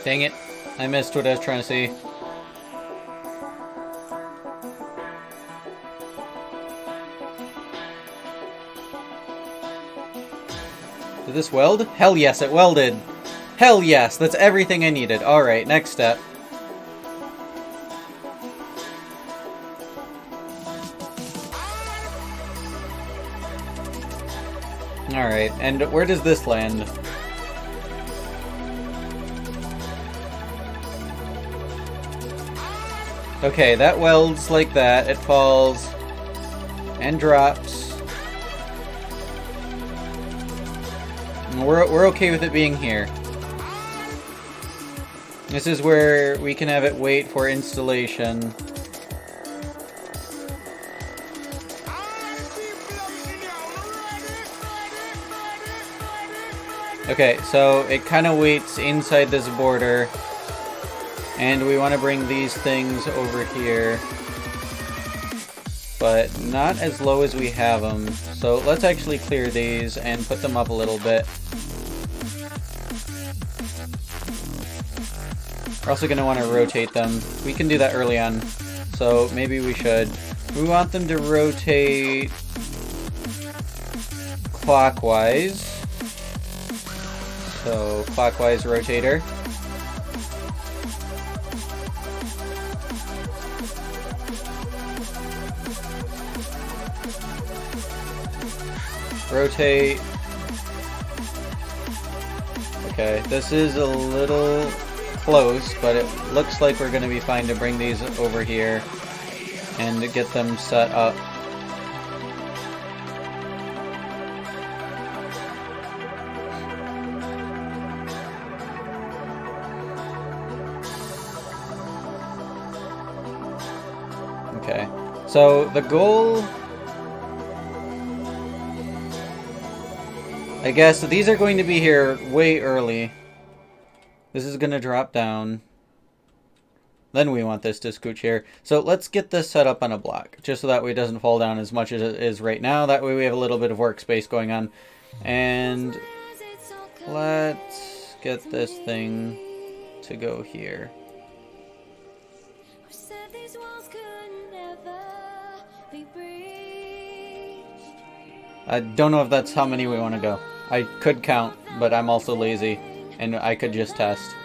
Dang it. I missed what I was trying to see. Did this weld? Hell yes, it welded! Hell yes, that's everything I needed. Alright, next step. Alright, and where does this land? Okay, that welds like that. It falls and drops. And we're okay with it being here. This is where we can have it wait for installation. Okay, so it kind of waits inside this border. And we want to bring these things over here. But not as low as we have them. So let's actually clear these and put them up a little bit. We're also going to want to rotate them. We can do that early on. So maybe we should. We want them to rotate clockwise. So clockwise rotator. Rotate. Okay, this is a little close, but it looks like we're going to be fine to bring these over here and to get them set up. Okay, so the goal, I guess these are going to be here way early. This is going to drop down. Then we want this to scooch here. So let's get this set up on a block, just so that way it doesn't fall down as much as it is right now. That way we have a little bit of workspace going on. And let's get this thing to go here. I don't know if that's how many we want to go. I could count, but I'm also lazy, and I could just test.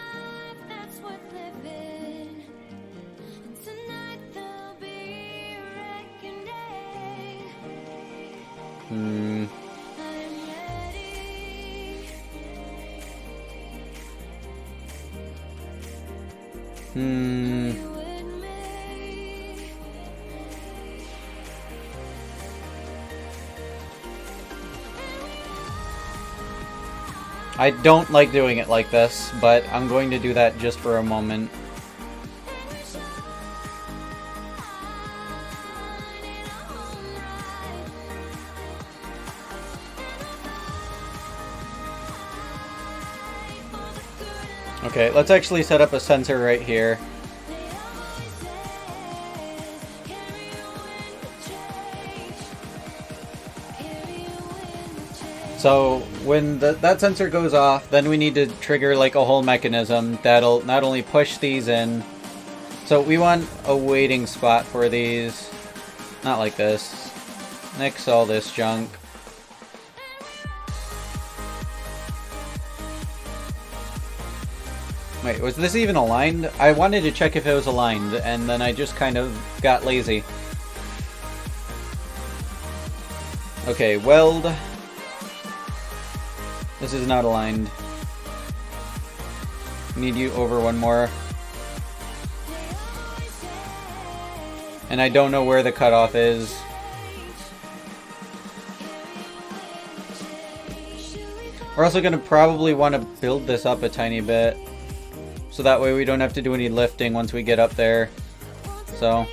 I don't like doing it like this, but I'm going to do that just for a moment. Okay, let's actually set up a sensor right here. So when that sensor goes off, then we need to trigger like a whole mechanism that'll not only push these in. So we want a waiting spot for these. Not like this. Nix all this junk. Wait, was this even aligned? I wanted to check if it was aligned, and then I just kind of got lazy. Okay, weld. This is not aligned. Need you over one more. And I don't know where the cutoff is. We're also going to probably want to build this up a tiny bit. So that way we don't have to do any lifting once we get up there. So,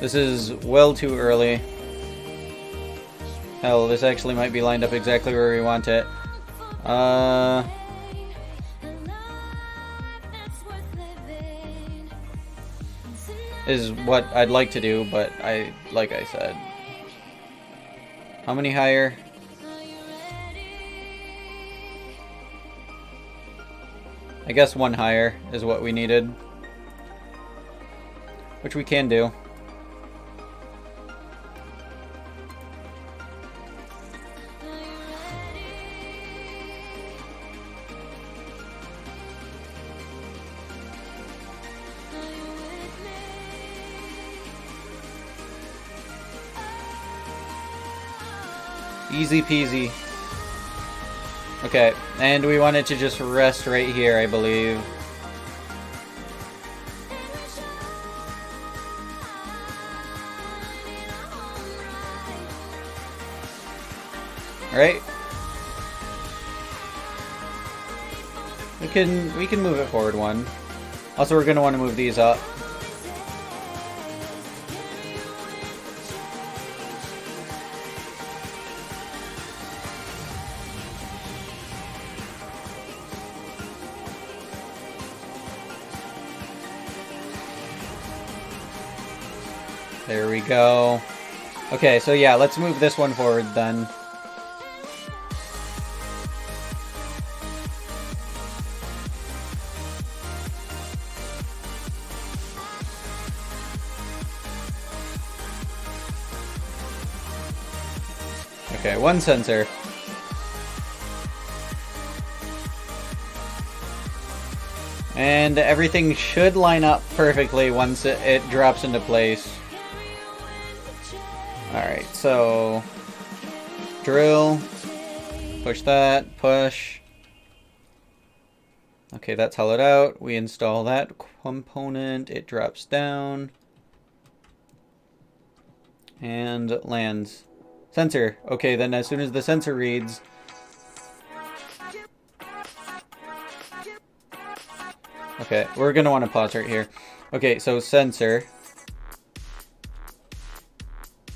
this is well too early. Hell, this actually might be lined up exactly where we want it. Is what I'd like to do, but like I said. How many higher? I guess one higher is what we needed. Which we can do. Easy peasy. Okay, and we wanted to just rest right here, I believe. Alright. We can move it forward one. Also, we're gonna want to move these up. There we go. Okay, so yeah, let's move this one forward then. Okay, one sensor. And everything should line up perfectly once it drops into place. Alright, so drill, push that, push. Okay, that's hollowed out. We install that component, it drops down and lands. Sensor. Okay, then as soon as the sensor reads, okay, we're gonna want to pause right here. Okay, so sensor.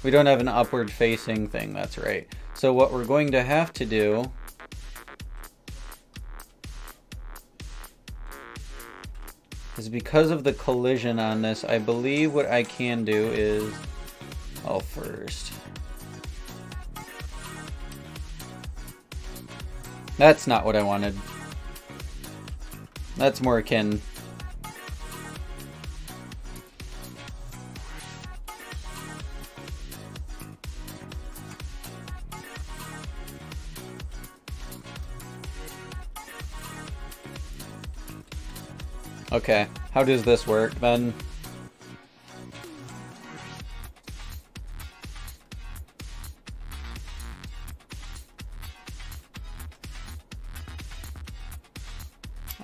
We don't have an upward facing thing, that's right. So what we're going to have to do is, because of the collision on this, I believe what I can do is, oh, first. That's not what I wanted. That's more akin. Okay, how does this work then?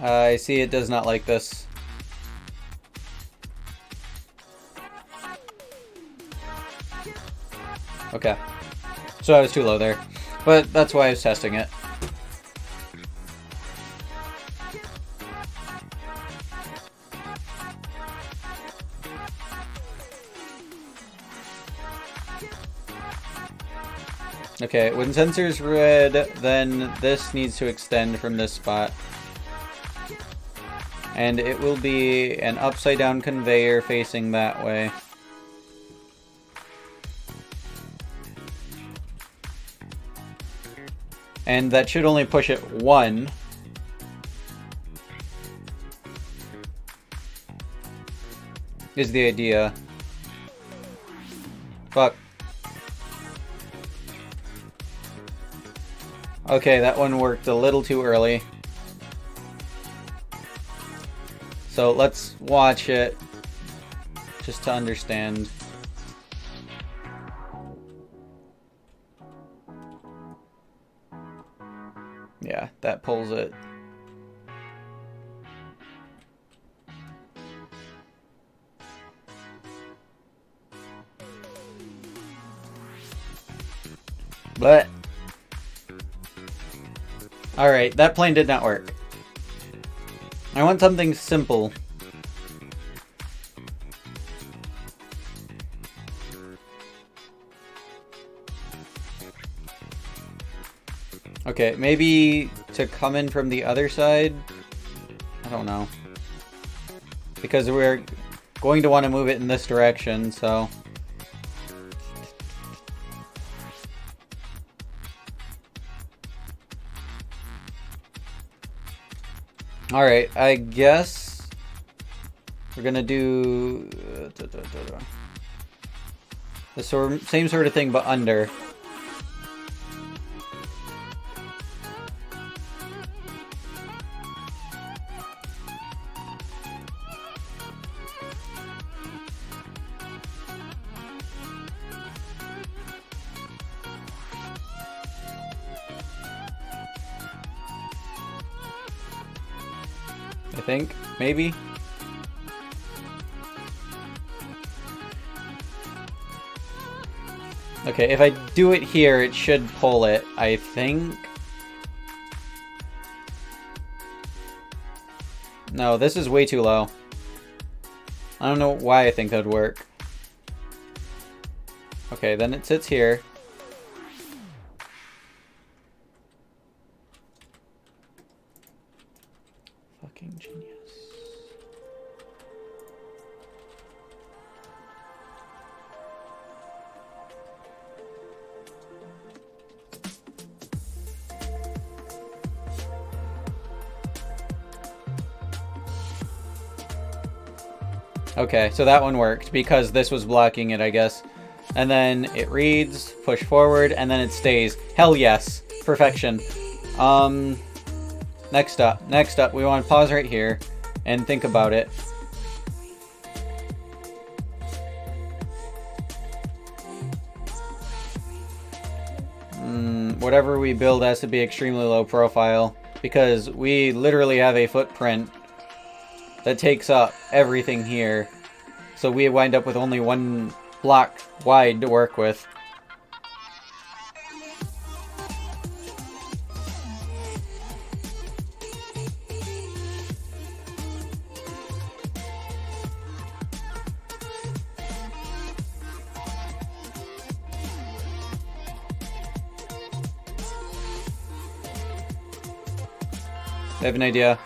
I see it does not like this. Okay, so I was too low there, but that's why I was testing it. Okay, when sensor's red, then this needs to extend from this spot. And it will be an upside down conveyor facing that way. And that should only push it one. Is the idea. Fuck. Okay, that one worked a little too early. So let's watch it just to understand. Yeah, that pulls it. But alright, that plane did not work. I want something simple. Okay, maybe to come in from the other side? I don't know. Because we're going to want to move it in this direction, so... Alright, I guess we're gonna do the same sort of thing, but under. I think, maybe. Okay, if I do it here, it should pull it, I think. No, this is way too low. I don't know why I think that would work. Okay, then it sits here. Fucking genius. Okay, so that one worked because this was blocking it, I guess. And then it reads, push forward, and then it stays. Hell yes. Perfection. Next up, we want to pause right here and think about it. Whatever we build has to be extremely low profile because we literally have a footprint that takes up everything here. So we wind up with only one block wide to work with. I have an idea.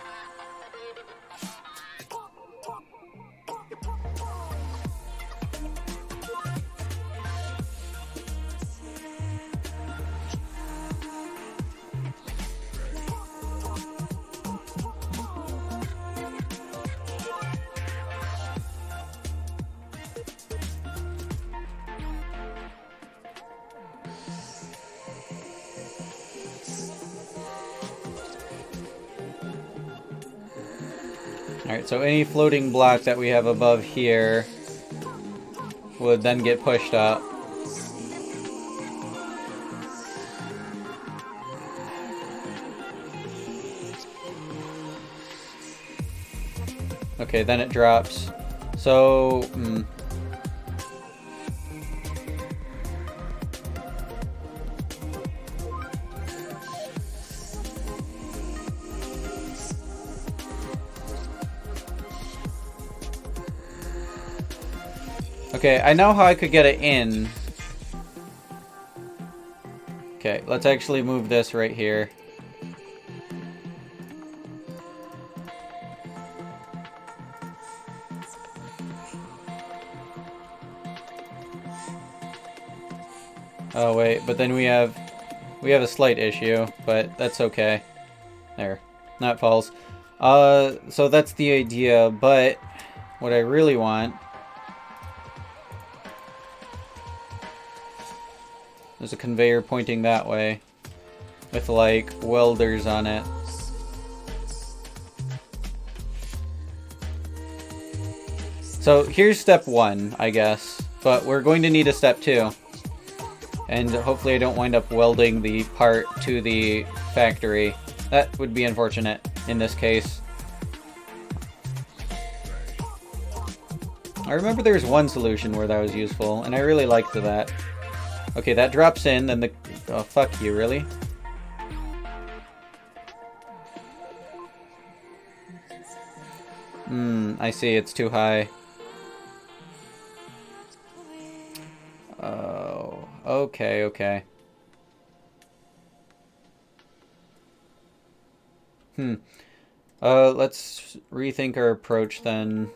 Alright, so any floating block that we have above here would then get pushed up. Okay, then it drops. So, okay, I know how I could get it in. Okay, let's actually move this right here. Oh wait, but then we have a slight issue, but that's okay. There, that falls. So that's the idea, but what I really want is a conveyor pointing that way with like welders on it. So here's step one, I guess, but we're going to need a step two. And hopefully I don't wind up welding the part to the factory. That would be unfortunate in this case. I remember there was one solution where that was useful, and I really liked that. Okay, that drops in, then the... Oh, fuck you, really? I see, it's too high. Oh, okay, okay. Let's rethink our approach then.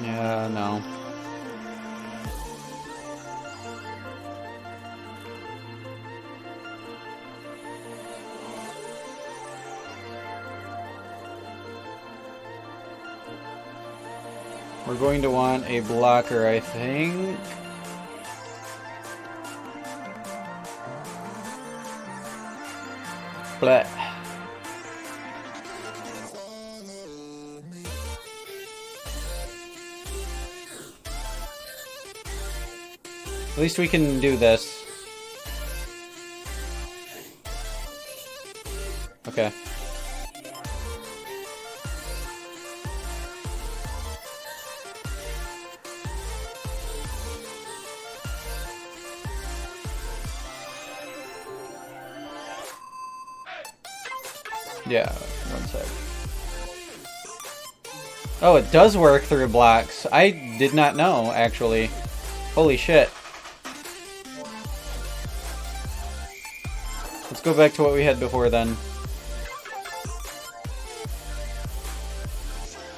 Yeah, no. We're going to want a blocker, I think. Bleh. At least we can do this. Okay. Yeah, one sec. Oh, it does work through blocks. I did not know, actually. Holy shit. Let's go back to what we had before then.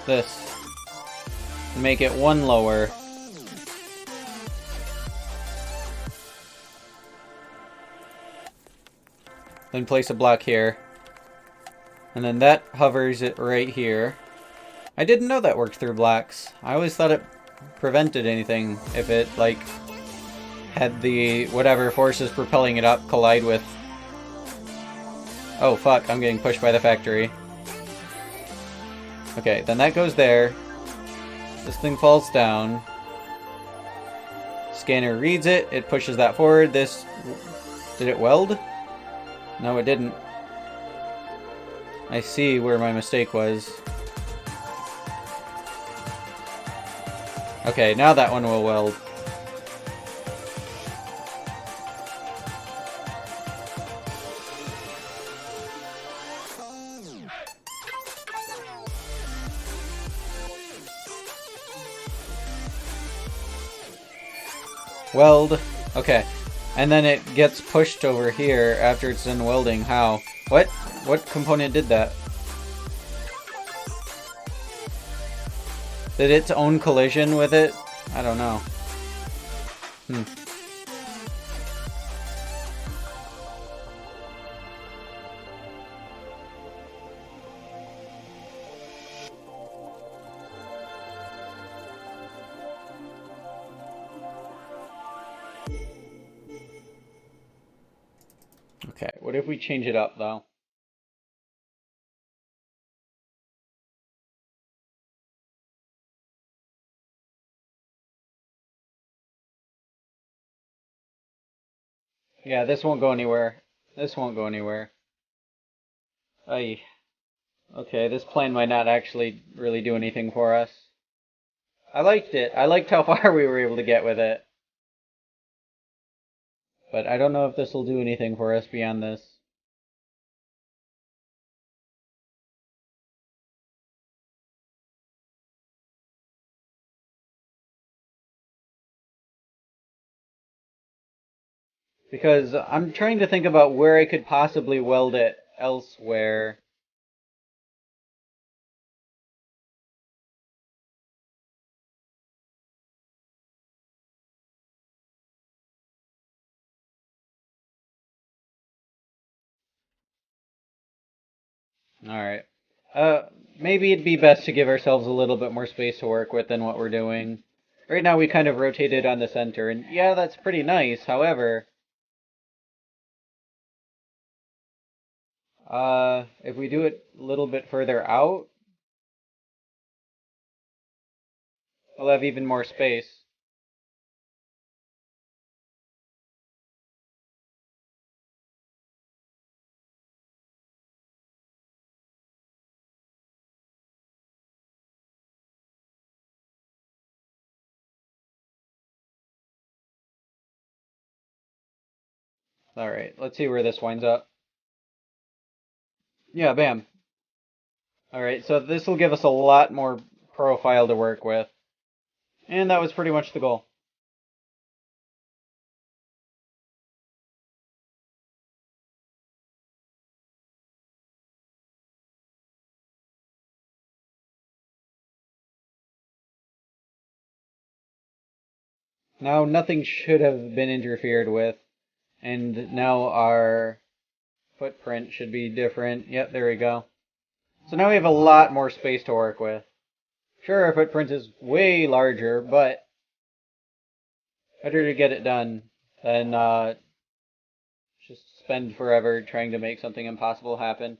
This. Make it one lower. Then place a block here. And then that hovers it right here. I didn't know that worked through blocks. I always thought it prevented anything if it, like, had the whatever forces propelling it up collide with... Oh, fuck, I'm getting pushed by the factory. Okay, then that goes there. This thing falls down. Scanner reads it. It pushes that forward. This... Did it weld? No, it didn't. I see where my mistake was. Okay, now that one will weld. Weld. Okay. And then it gets pushed over here after it's done welding. How? What? What component did that? Did its own collision with it? I don't know. Okay, what if we change it up, though? Yeah, this won't go anywhere. This won't go anywhere. Aye. Okay, this plan might not actually really do anything for us. I liked it. I liked how far we were able to get with it. But I don't know if this will do anything for us beyond this. Because I'm trying to think about where I could possibly weld it elsewhere. Alright. maybe it'd be best to give ourselves a little bit more space to work with than what we're doing. Right now we kind of rotated on the center, and yeah, that's pretty nice. However, if we do it a little bit further out, we'll have even more space. Alright, let's see where this winds up. Yeah, bam. Alright, so this will give us a lot more profile to work with. And that was pretty much the goal. Now nothing should have been interfered with. And now our footprint should be different. Yep, there we go. So now we have a lot more space to work with. Sure, our footprint is way larger, but better to get it done than just spend forever trying to make something impossible happen.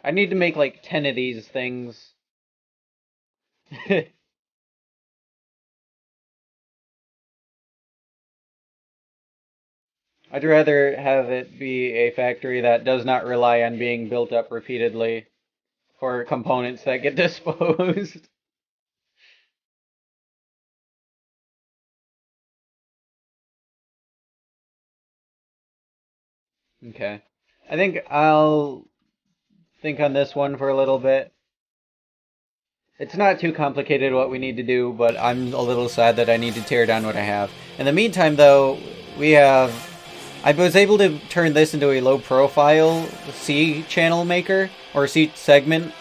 I need to make like 10 of these things. I'd rather have it be a factory that does not rely on being built up repeatedly for components that get disposed. Okay. I think I'll think on this one for a little bit. It's not too complicated what we need to do, but I'm a little sad that I need to tear down what I have. In the meantime, though, we have... I was able to turn this into a low-profile C channel maker, or C segment.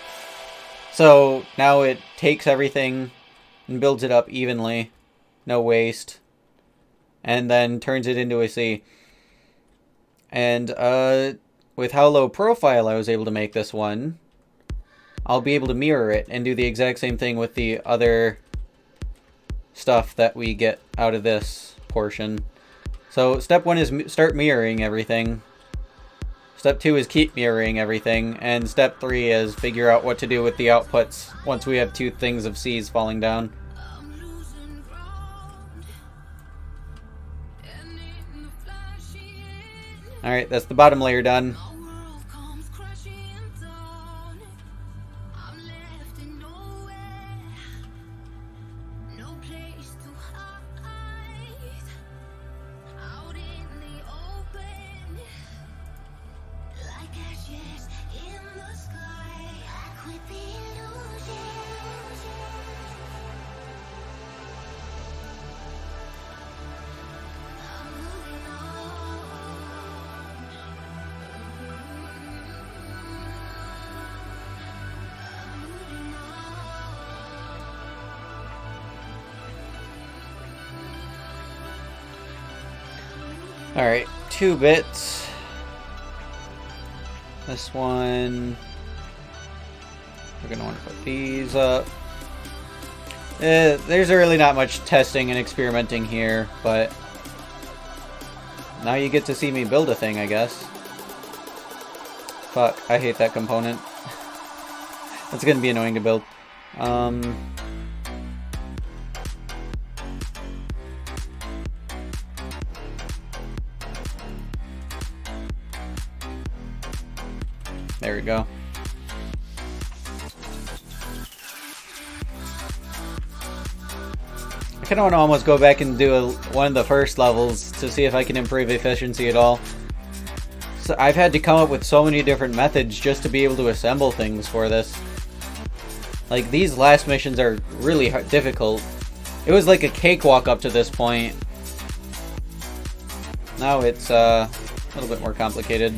So now it takes everything and builds it up evenly. No waste. And then turns it into a C. And with how low profile I was able to make this one, I'll be able to mirror it and do the exact same thing with the other stuff that we get out of this portion. So step 1 is start mirroring everything. Step 2 is keep mirroring everything. And step 3 is figure out what to do with the outputs once we have 2 things of C's falling down. Alright, that's the bottom layer done. Alright, 2 bits. This one... We're going to want to put these up. There's really not much testing and experimenting here, but... Now you get to see me build a thing, I guess. Fuck, I hate that component. That's going to be annoying to build. There we go. I kind of want to almost go back and do one of the first levels to see if I can improve efficiency at all. So I've had to come up with so many different methods just to be able to assemble things for this. Like, these last missions are really difficult. It was like a cakewalk up to this point. Now it's a little bit more complicated.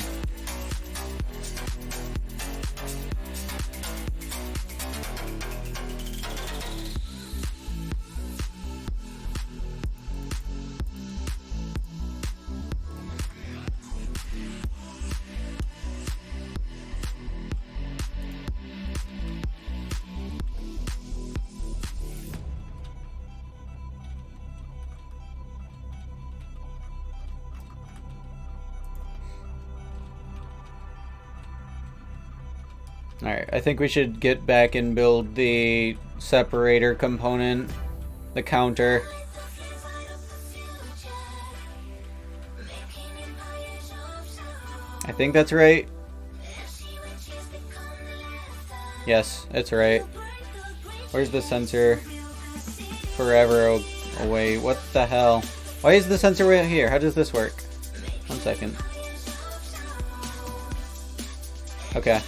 Alright, I think we should get back and build the separator component, the counter. I think that's right. Yes, it's right. Where's the sensor? Forever away. What the hell? Why is the sensor right here? How does this work? 1 second. Okay.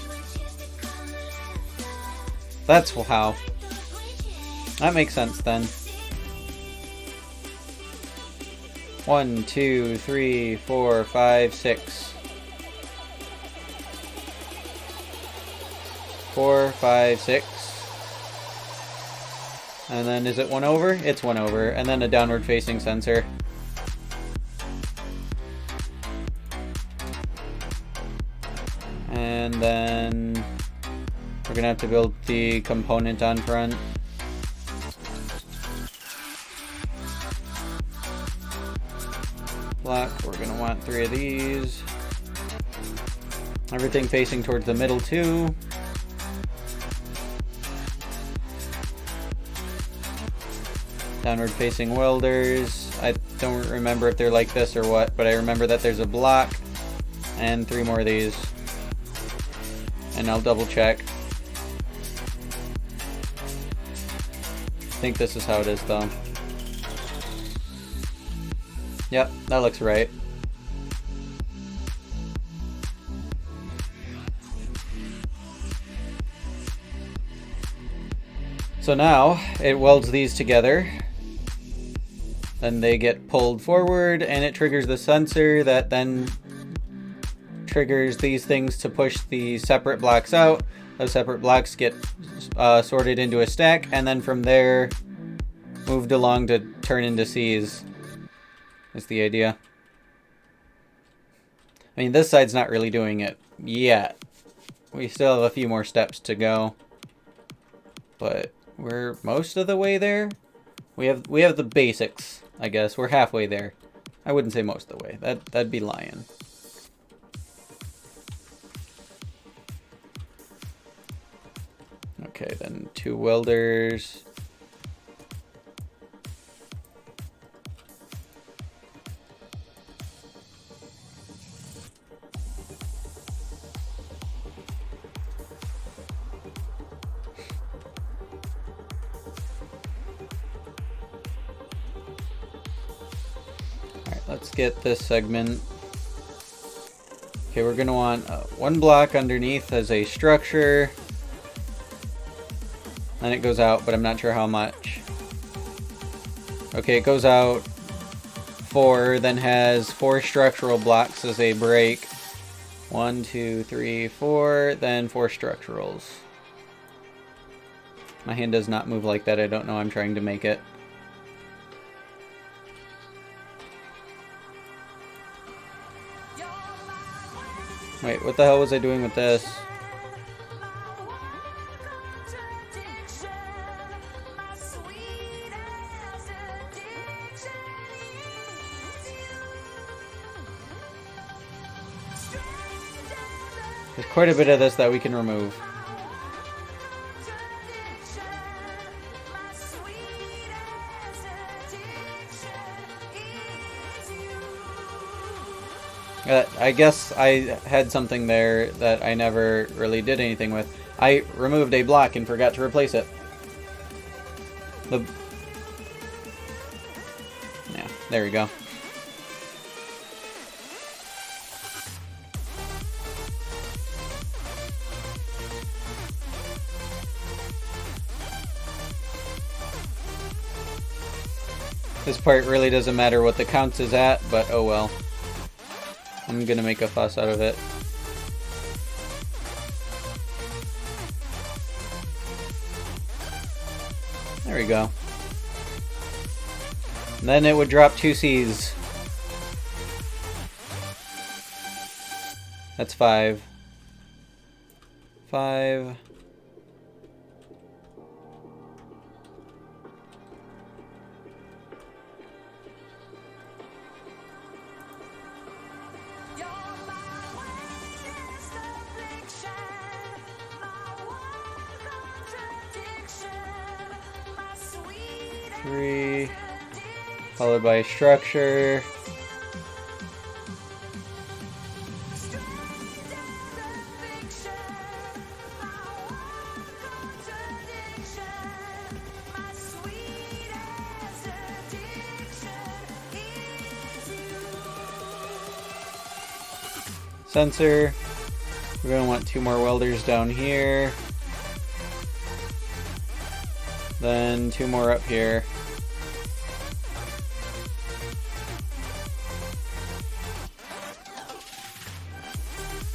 That's how. That makes sense then. 1, 2, 3, 4, 5, 6. 4, 5, 6. And then is it 1 over? It's 1 over. And then a downward facing sensor. And then we're gonna have to build the component on front. Block, we're gonna want 3 of these. Everything facing towards the middle too. Downward facing welders. I don't remember if they're like this or what, but I remember that there's a block and 3 more of these. And I'll double check. I think this is how it is though. Yep, that looks right. So now it welds these together. Then they get pulled forward and it triggers the sensor that then triggers these things to push the separate blocks out. Those separate blocks get sorted into a stack and then from there moved along to turn into C's. Is the idea. I mean, this side's not really doing it yet. We still have a few more steps to go. But we're most of the way there. We have the basics, I guess. We're halfway there. I wouldn't say most of the way. That'd be lying. Okay, then 2 welders. Let's get this segment. Okay, we're gonna want 1 block underneath as a structure. Then it goes out, but I'm not sure how much. Okay, it goes out 4, then has 4 structural blocks as a break. 1, 2, 3, 4, then 4 structurals. My hand does not move like that. I don't know. I'm trying to make it. Wait, what the hell was I doing with this? There's quite a bit of this that we can remove. I guess I had something there that I never really did anything with. I removed a block and forgot to replace it. Yeah, there we go. This part really doesn't matter what the counts is at, but oh well. I'm gonna make a fuss out of it. There we go. And then it would drop 2 C's. That's 5. 5. 3, followed by structure. Sensor. We're going to want 2 more welders down here. Then 2 more up here.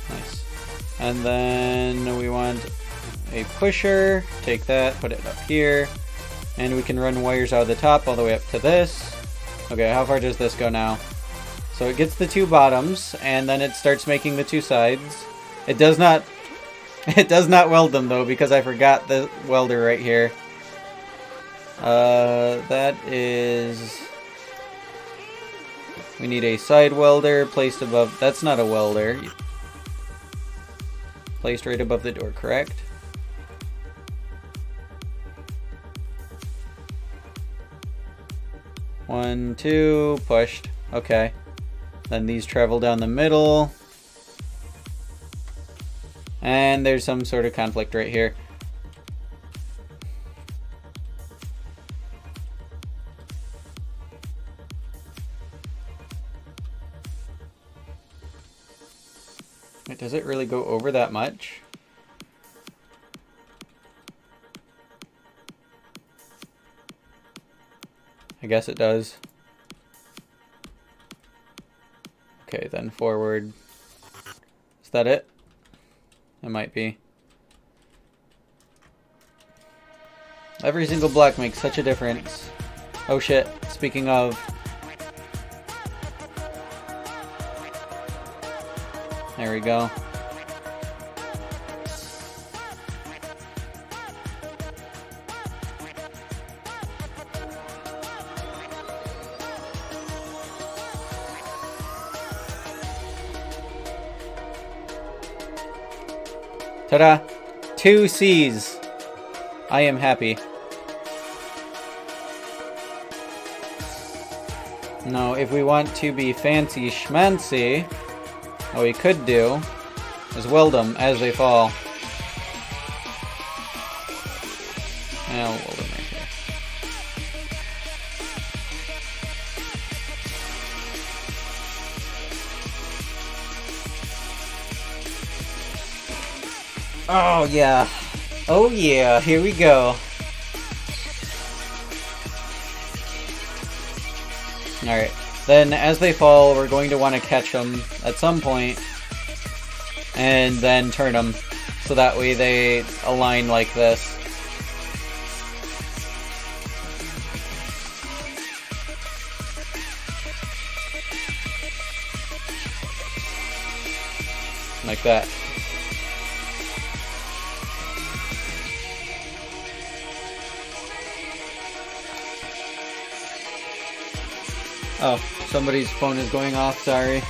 Nice. And then we want a pusher. Take that, put it up here. And we can run wires out of the top all the way up to this. Okay, how far does this go now? So it gets the 2 bottoms, and then it starts making the 2 sides. It does not weld them though, because I forgot the welder right here. That is... We need a side welder placed above... That's not a welder. Placed right above the door, correct? One, 2, pushed. Okay. Then these travel down the middle. And there's some sort of conflict right here. Wait, does it really go over that much? I guess it does. Okay, then forward. Is that it? It might be. Every single block makes such a difference. Oh shit, speaking of... There we go. Ta-da! 2 C's. I am happy. Now, if we want to be fancy schmancy, what we could do is weld them as they fall. And I'll weld them right here. Oh yeah. Oh yeah, here we go. Alright, then as they fall, we're going to want to catch them at some point and then turn them so that way they align like this. Like that. Oh, somebody's phone is going off, sorry.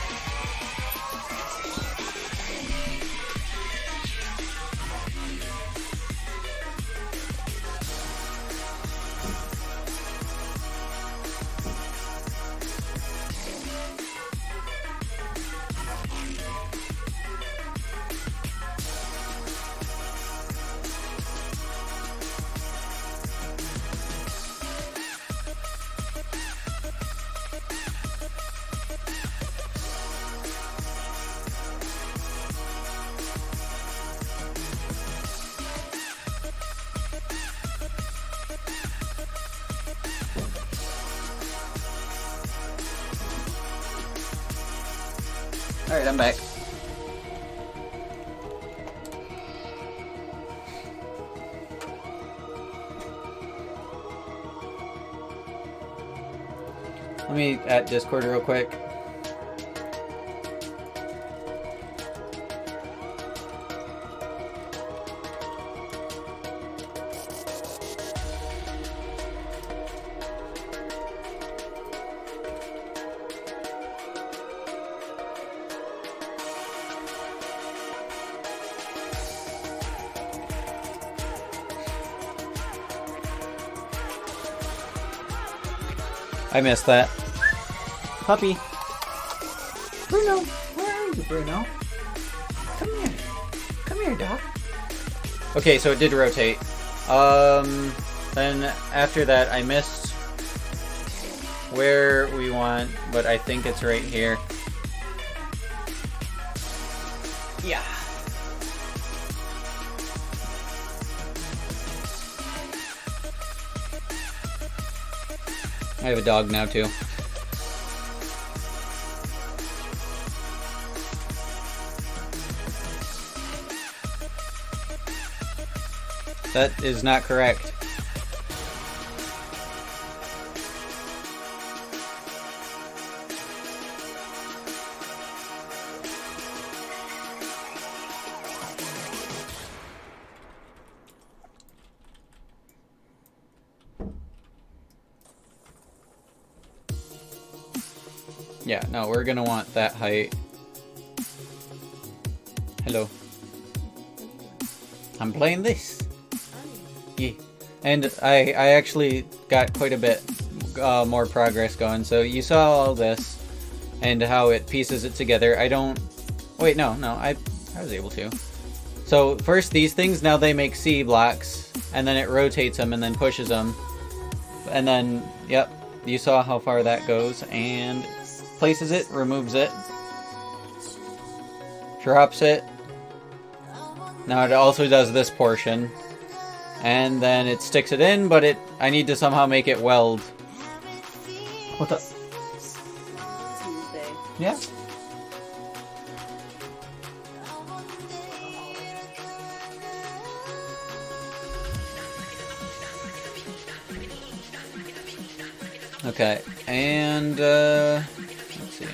Alright, I'm back. Let me at Discord real quick. I missed that. Puppy. Bruno, where are you, Bruno? Come here. Come here, dog. Okay, so it did rotate. Then after that, I missed where we want, but I think it's right here. Yeah. I have a dog now, too. That is not correct. Yeah, no, we're gonna want that height. Hello. I'm playing this. Yeah. And I actually got quite a bit more progress going. So you saw all this and how it pieces it together. I don't... Wait, no, I was able to. So first these things, now they make C blocks, and then it rotates them and then pushes them. And then, yep, you saw how far that goes, and places it, removes it, drops it. Now it also does this portion, and then it sticks it in, but I need to somehow make it weld. What's up? Tuesday. Yeah. Okay, and let's see.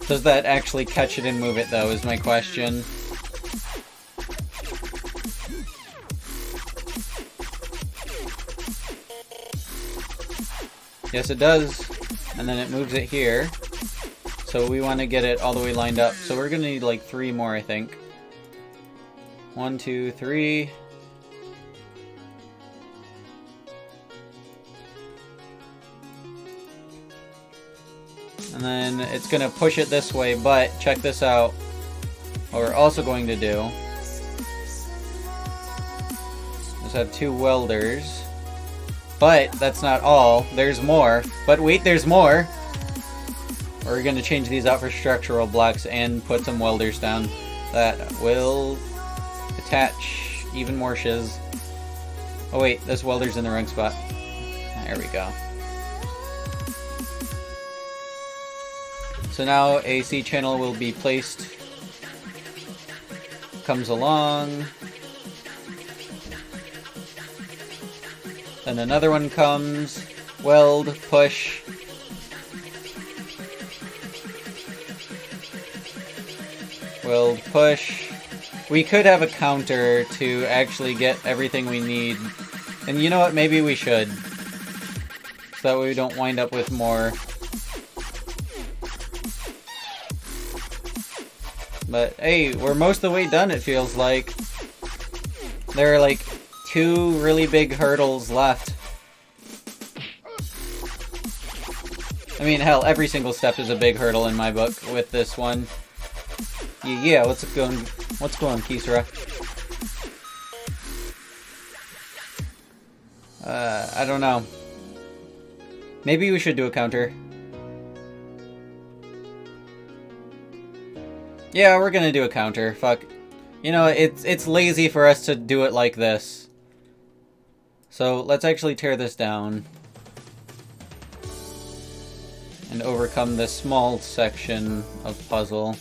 Does that actually catch it and move it, though, is my question. Yes, it does. And then it moves it here. So we want to get it all the way lined up. So we're going to need like 3 more, I think. 1, 2, 3. And then it's going to push it this way, but check this out. What we're also going to do is have 2 welders. But that's not all. There's more. But wait, there's more! We're going to change these out for structural blocks and put some welders down that will attach even more shiz. Oh wait, this welder's in the wrong spot. There we go. So now a C channel will be placed, comes along, then another one comes, weld, push, weld, push. We could have a counter to actually get everything we need, and you know what, maybe we should, so that way we don't wind up with more. But hey, we're most of the way done, it feels like. There are like 2 really big hurdles left. I mean, hell, every single step is a big hurdle in my book with this one. Yeah, what's going, Kisra? I don't know. Maybe we should do a counter. Yeah, we're gonna do a counter. Fuck. You know, it's lazy for us to do it like this. So let's actually tear this down. And overcome this small section of puzzle.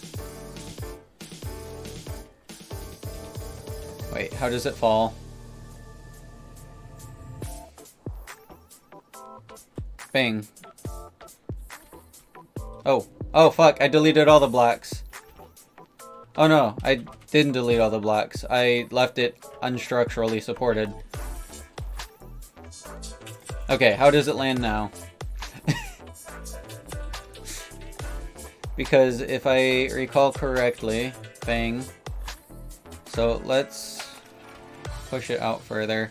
Wait, how does it fall? Bang. Oh. Oh, fuck. I deleted all the blocks. Oh, no. I didn't delete all the blocks. I left it unstructurally supported. Okay, how does it land now? Because if I recall correctly... Bang. So let's push it out further.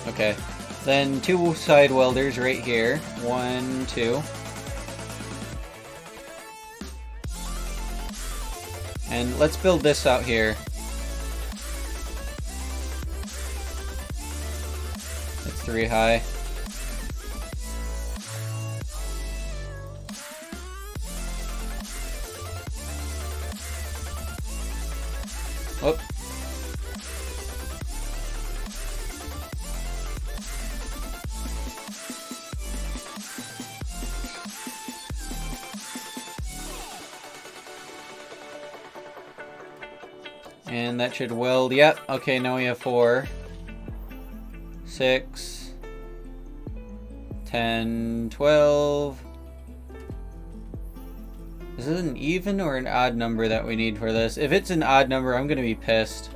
Okay, then 2 side welders right here. 1, 2. And let's build this out here. It's 3 high. Whoop. And that should weld. Yep. Okay, now we have 4. 6. 10, 12. Is it an even or an odd number that we need for this? If it's an odd number, I'm gonna be pissed.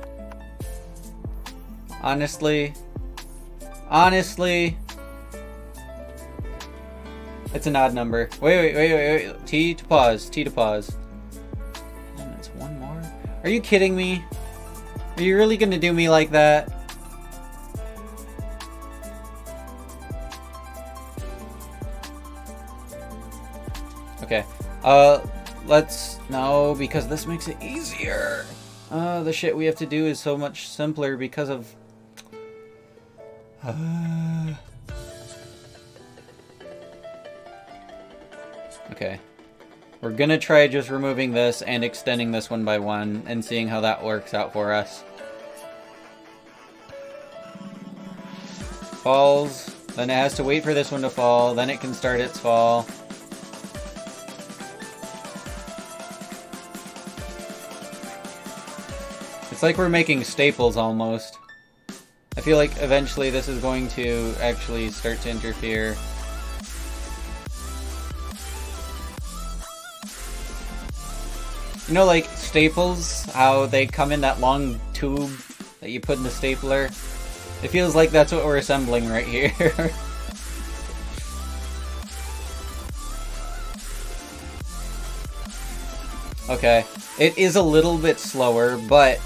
Honestly. It's an odd number. Wait. T to pause. T to pause. And that's 1 more. Are you kidding me? Are you really gonna do me like that? Okay. No, because this makes it easier. The shit we have to do is so much simpler because of... Okay. We're gonna try just removing this and extending this one by 1 and seeing how that works out for us. Falls. Then it has to wait for this one to fall. Then it can start its fall. It's like we're making staples almost. I feel like eventually this is going to actually start to interfere. You know, like staples, how they come in that long tube that you put in the stapler? It feels like that's what we're assembling right here. Okay, it is a little bit slower, but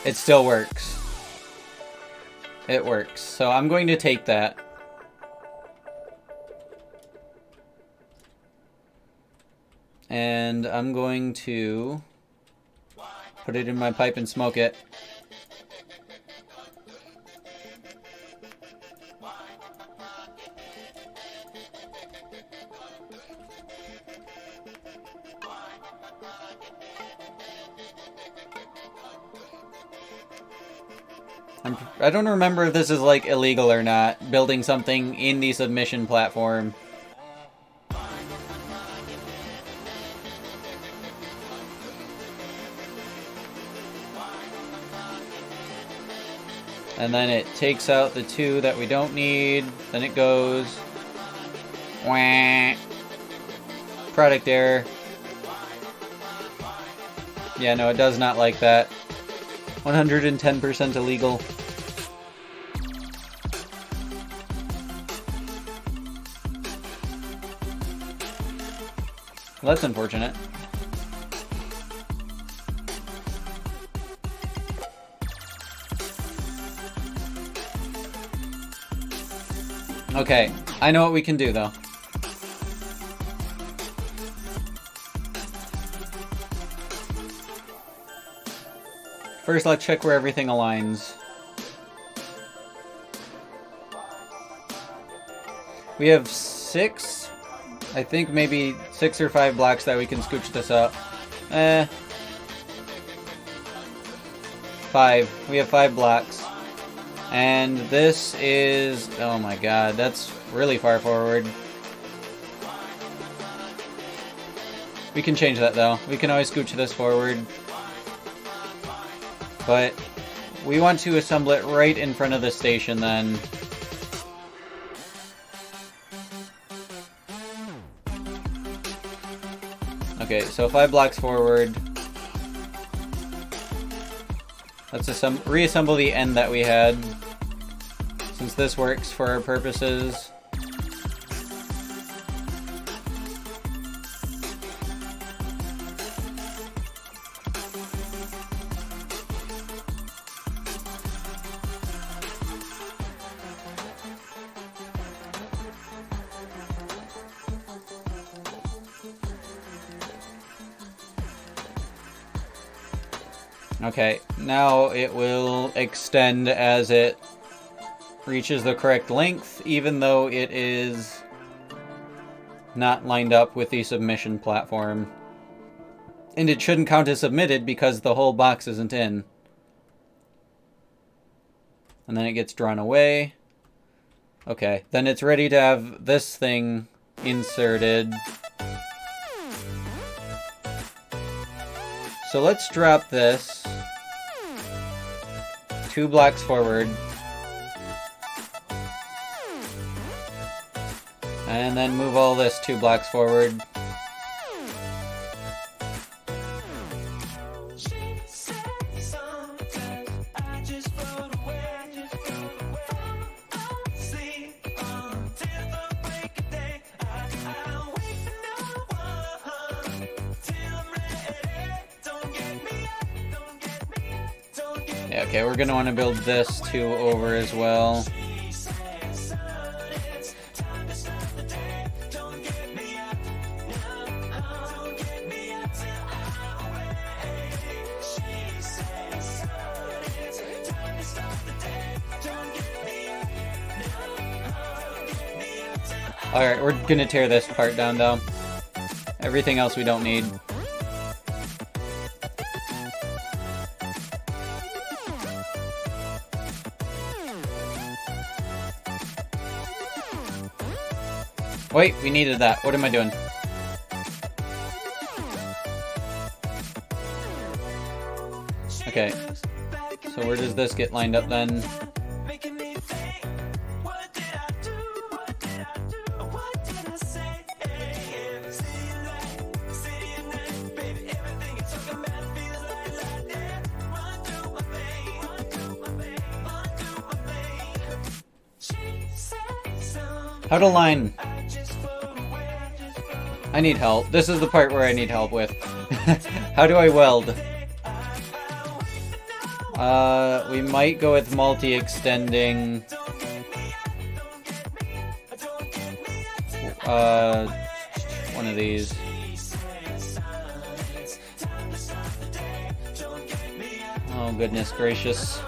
it still works. It works. So I'm going to take that. And I'm going to put it in my pipe and smoke it. I don't remember if this is like illegal or not, building something in the submission platform. And then it takes out the 2 that we don't need. Then it goes... Wah. Product error. Yeah, no, it does not like that. 110% illegal. Well, that's unfortunate. Okay, I know what we can do though. First, let's check where everything aligns. We have 6, I think maybe 6 or 5 blocks that we can scooch this up. 5. We have 5 blocks. And this is... oh my god, that's really far forward. We can change that though. We can always scooch this forward. But we want to assemble it right in front of the station then. Okay, so 5 blocks forward. Let's reassemble the end that we had, since this works for our purposes. Okay, now it will extend as it reaches the correct length, even though it is not lined up with the submission platform. And it shouldn't count as submitted because the whole box isn't in. And then it gets drawn away. Okay, then it's ready to have this thing inserted. So let's drop this 2 blocks forward. And then move all this 2 blocks forward. Yeah, okay, we're gonna want to build this 2 over as well. Alright, we're gonna tear this part down though. Everything else we don't need. Wait, we needed that. What am I doing? Okay. So where does this get lined up then? How to line? I need help. This is the part where I need help with. How do I weld? We might go with multi-extending. One of these. Oh, goodness gracious.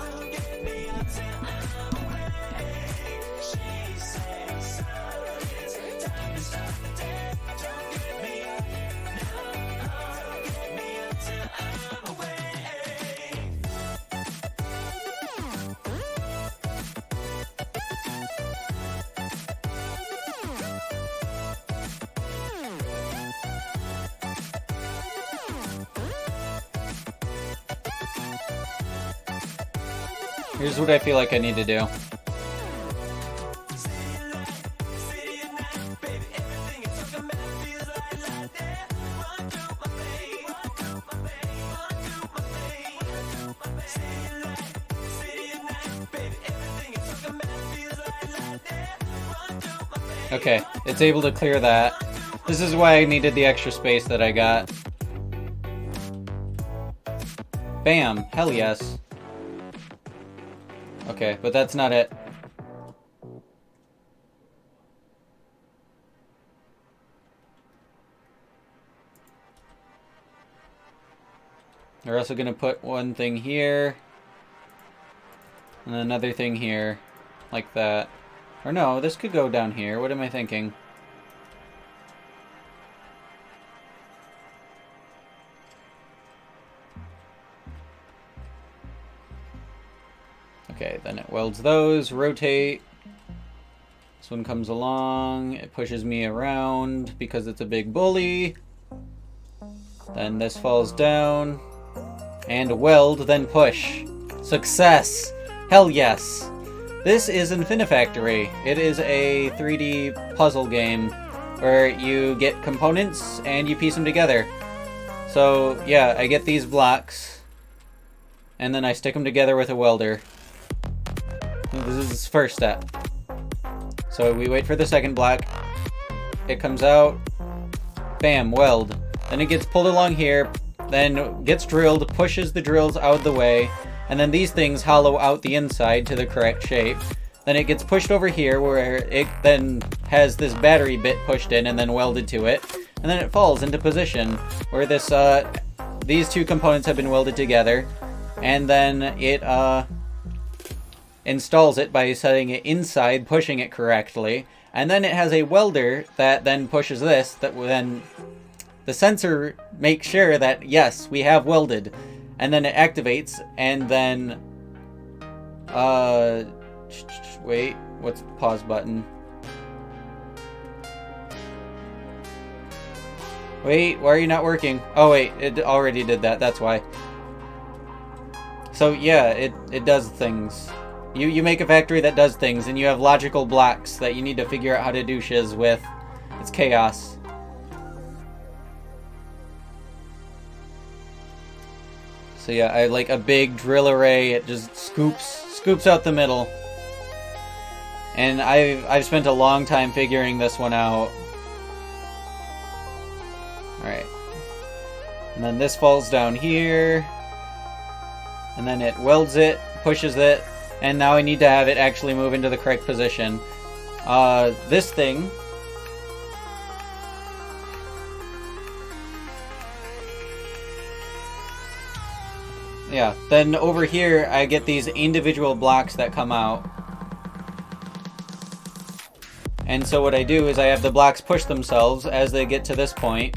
Here's what I feel like I need to do. Okay, it's able to clear that. This is why I needed the extra space that I got. Bam! Hell yes. Okay, but that's not it. We're also gonna put one thing here. And another thing here. Like that. Or no, this could go down here. What am I thinking? Okay, then it welds those, rotate. This one comes along, it pushes me around because it's a big bully. Then this falls down. And weld, then push. Success! Hell yes! This is Infinifactory. It is a 3D puzzle game where you get components and you piece them together. So, yeah, I get these blocks, and then I stick them together with a welder. This is the first step. So we wait for the second block. It comes out. Bam, weld. Then it gets pulled along here, then gets drilled, pushes the drills out of the way, and then these things hollow out the inside to the correct shape. Then it gets pushed over here where it then has this battery bit pushed in and then welded to it. And then it falls into position where this these two components have been welded together. And then it installs it by setting it inside, pushing it correctly. And then it has a welder that then pushes this, that then the sensor makes sure that, yes, we have welded. And then it activates, and then, wait, what's the pause button? Wait, why are you not working? Oh wait, it already did that, that's why. So yeah, it does things. You make a factory that does things, and you have logical blocks that you need to figure out how to do shiz with. It's chaos. So yeah, I like a big drill array. It just scoops out the middle. And I've spent a long time figuring this one out. Alright. And then this falls down here. And then it welds it, pushes it, and now I need to have it actually move into the correct position. This thing... Yeah, then over here I get these individual blocks that come out. And so what I do is I have the blocks push themselves as they get to this point,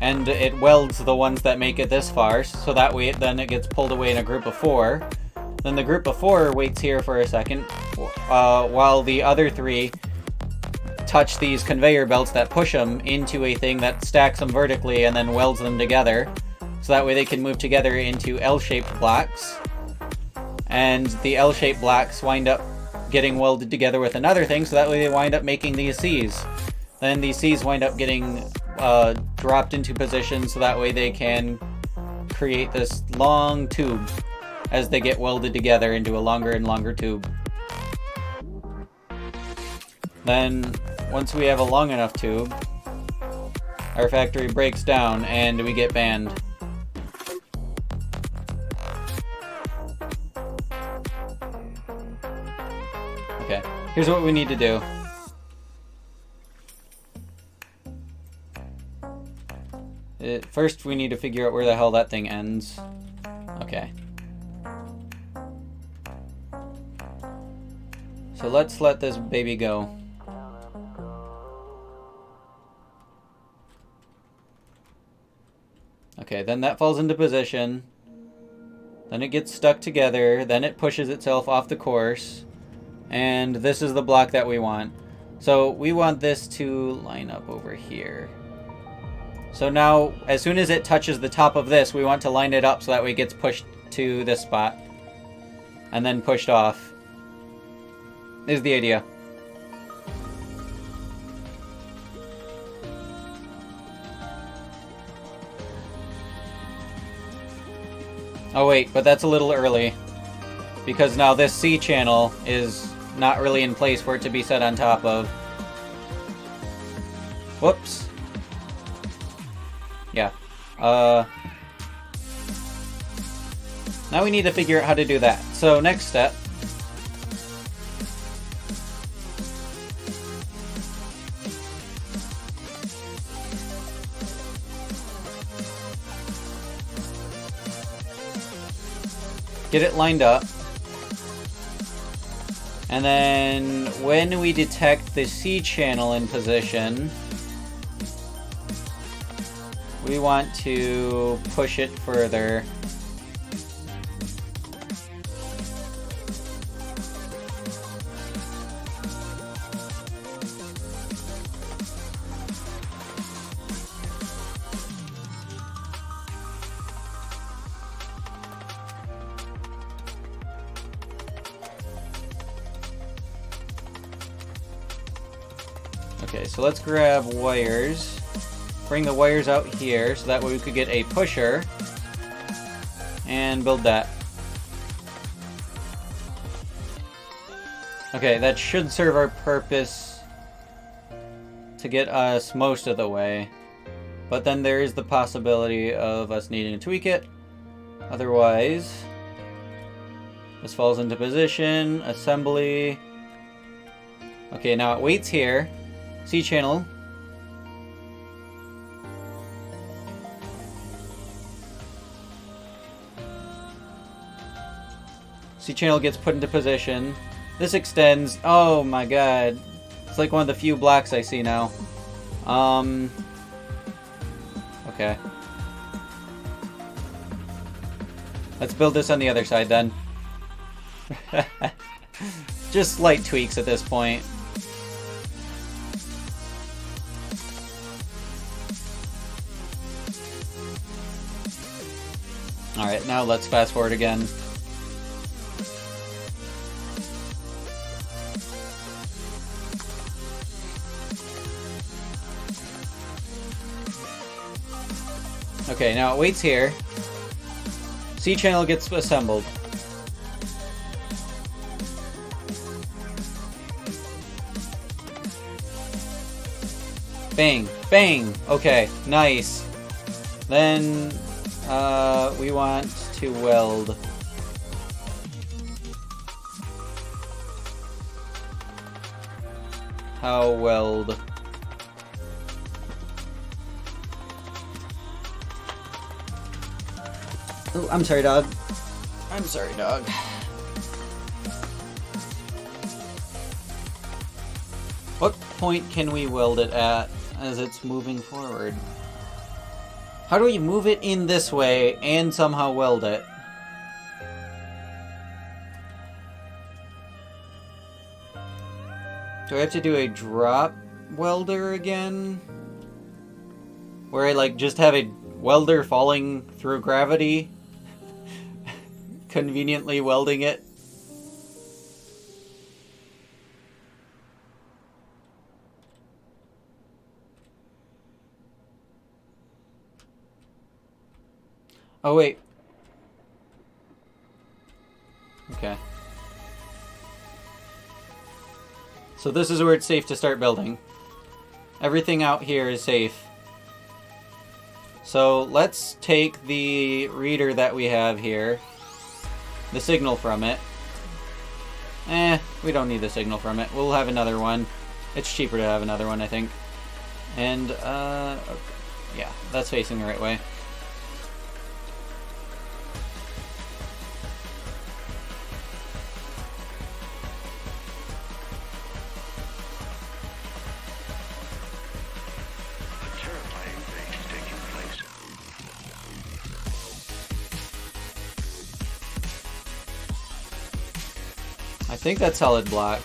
and it welds the ones that make it this far, so that way then it gets pulled away in a group of 4. Then the group of 4 waits here for a second, while the other 3 touch these conveyor belts that push them into a thing that stacks them vertically and then welds them together. So that way they can move together into L-shaped blocks. And the L-shaped blocks wind up getting welded together with another thing, so that way they wind up making these C's. Then these C's wind up getting dropped into position, so that way they can create this long tube as they get welded together into a longer and longer tube. Then, once we have a long enough tube, our factory breaks down and we get banned. Okay, here's what we need to do. First, we need to figure out where the hell that thing ends. Okay. So let's let this baby go. Okay, then that falls into position. Then it gets stuck together. Then it pushes itself off the course. And this is the block that we want. So we want this to line up over here. So now, as soon as it touches the top of this, we want to line it up so that way it gets pushed to this spot. And then pushed off. Is the idea. Oh wait, but that's a little early. Because now this C channel is not really in place for it to be set on top of. Whoops. Yeah. Now we need to figure out how to do that. So next step. Get it lined up. And then when we detect the C channel in position, we want to push it further. Okay, so let's grab wires. Bring the wires out here, so that way we could get a pusher. And build that. Okay, that should serve our purpose to get us most of the way. But then there is the possibility of us needing to tweak it. Otherwise, this falls into position, assembly. Okay, now it waits here. C-channel. C-channel gets put into position. This extends. Oh my god. It's like one of the few blocks I see now. Okay. Let's build this on the other side then. Just slight tweaks at this point. Alright, now let's fast forward again. Okay, now it waits here. C-channel gets assembled. Bang! Bang! Okay, nice. Then, we want to weld. How weld? Oh, I'm sorry, dog. I'm sorry, dog. What point can we weld it at as it's moving forward? How do we move it in this way and somehow weld it? Do I have to do a drop welder again? Where I like just have a welder falling through gravity? Conveniently welding it? Oh wait. Okay. So this is where it's safe to start building. Everything out here is safe. So let's take the reader that we have here, the signal from it. We don't need the signal from it. We'll have another one. It's cheaper to have another one, I think. And, okay. Yeah, that's facing the right way. I think that's solid block.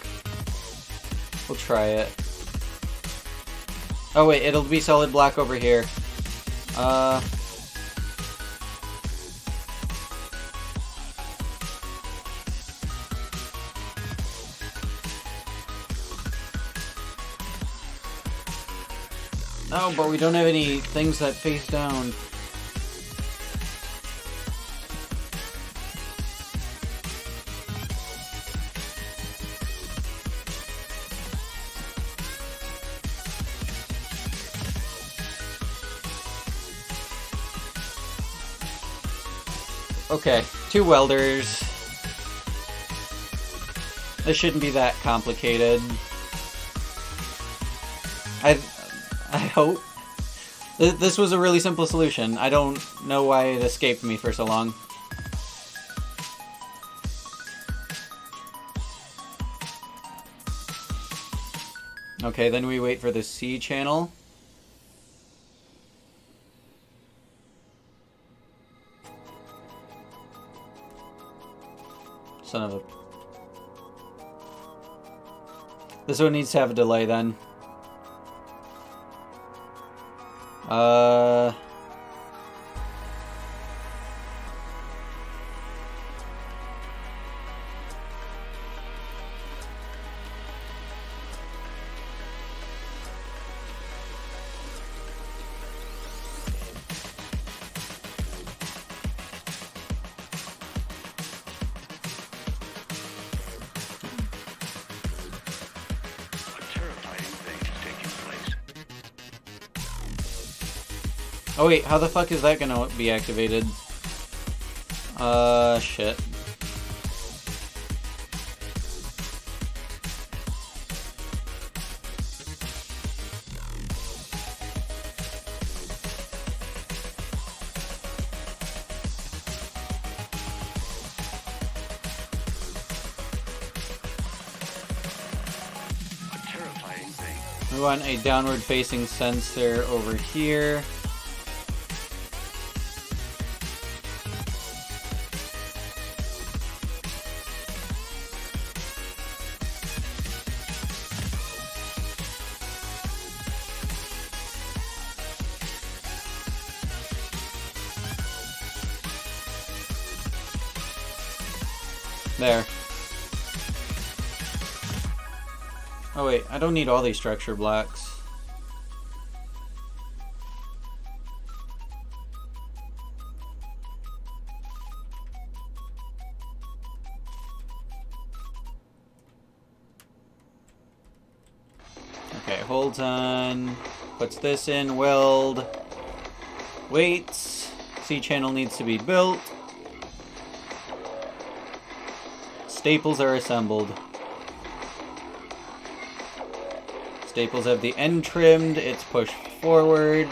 We'll try it. Oh wait, it'll be solid block over here. No, but we don't have any things that face down. Okay, 2 welders. This shouldn't be that complicated. I hope. This was a really simple solution. I don't know why it escaped me for so long. Okay, then we wait for the C channel. Son of a... This one needs to have a delay then. Oh wait, how the fuck is that gonna be activated? Shit. We want a downward facing sensor over here. There. Oh wait, I don't need all these structure blocks. Okay, hold on. Puts this in, weld. Waits. C-channel needs to be built. Staples are assembled. Staples have the end trimmed, it's pushed forward.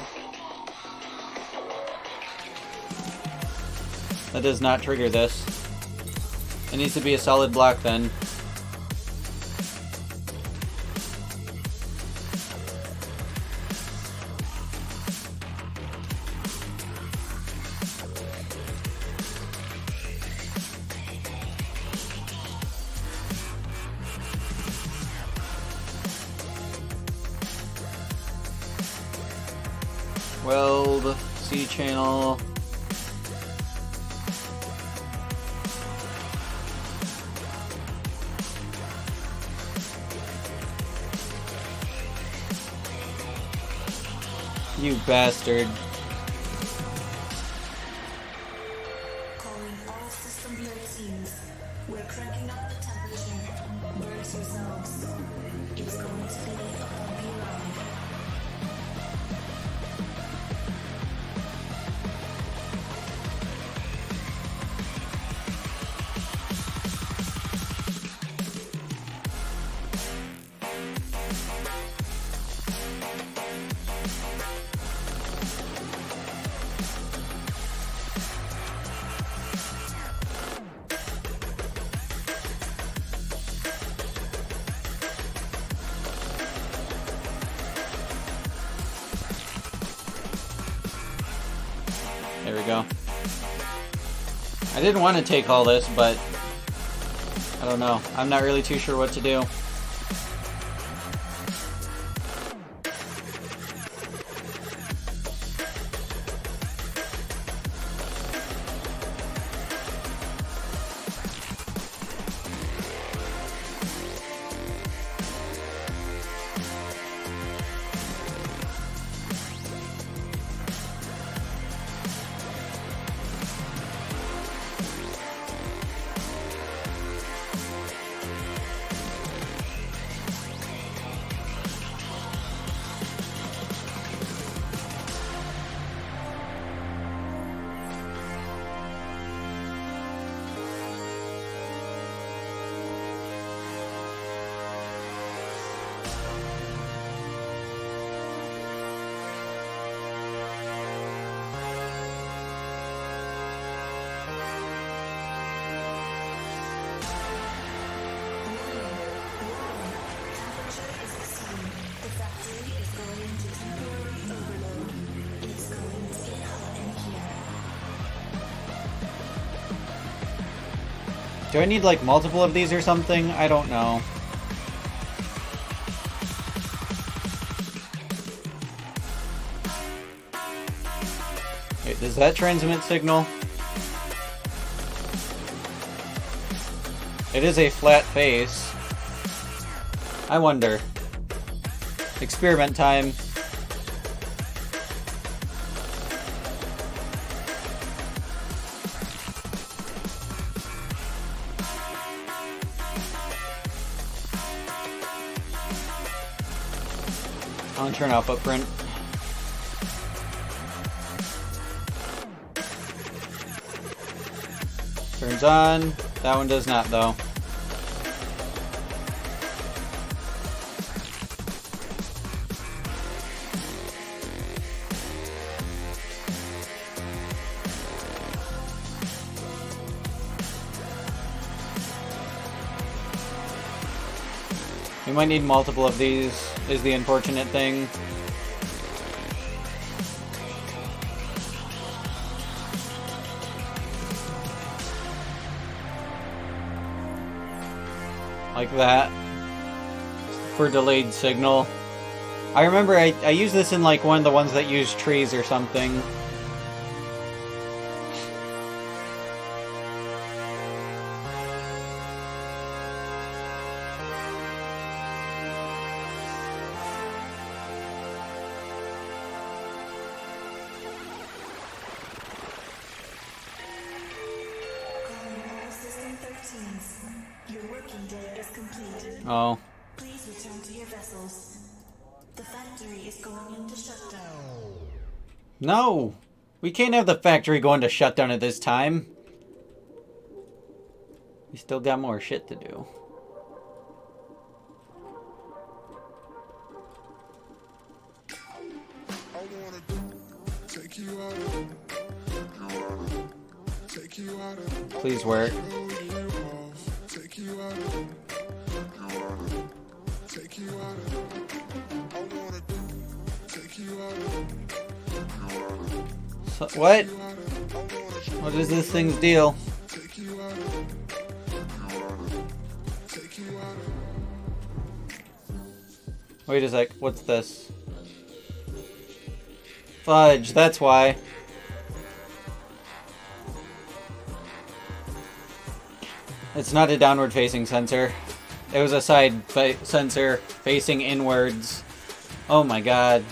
That does not trigger this. It needs to be a solid block then. Weld, C-channel. You bastard. Calling all system build teams. We're cranking up the temperature. Brace yourselves. It's going to be a bumpy ride. There we go. I didn't want to take all this, but I don't know. I'm not really too sure what to do. Do I need like multiple of these or something? I don't know. Wait, does that transmit signal? It is a flat face. I wonder. Experiment time. On turn out footprint. Turns on. That one does not, though. We might need multiple of these, is the unfortunate thing. Like that. For delayed signal. I remember I used this in like one of the ones that use trees or something. Calling all System 13s. Your working day is complete. Oh. Please return to your vessels. The factory is going into shutdown. No! We can't have the factory going to shutdown at this time. We still got more shit to do. Please work. So, what? What is this thing's deal? Wait a sec, what's this? Fudge, that's why. It's not a downward facing sensor. It was a side sensor facing inwards. Oh my god.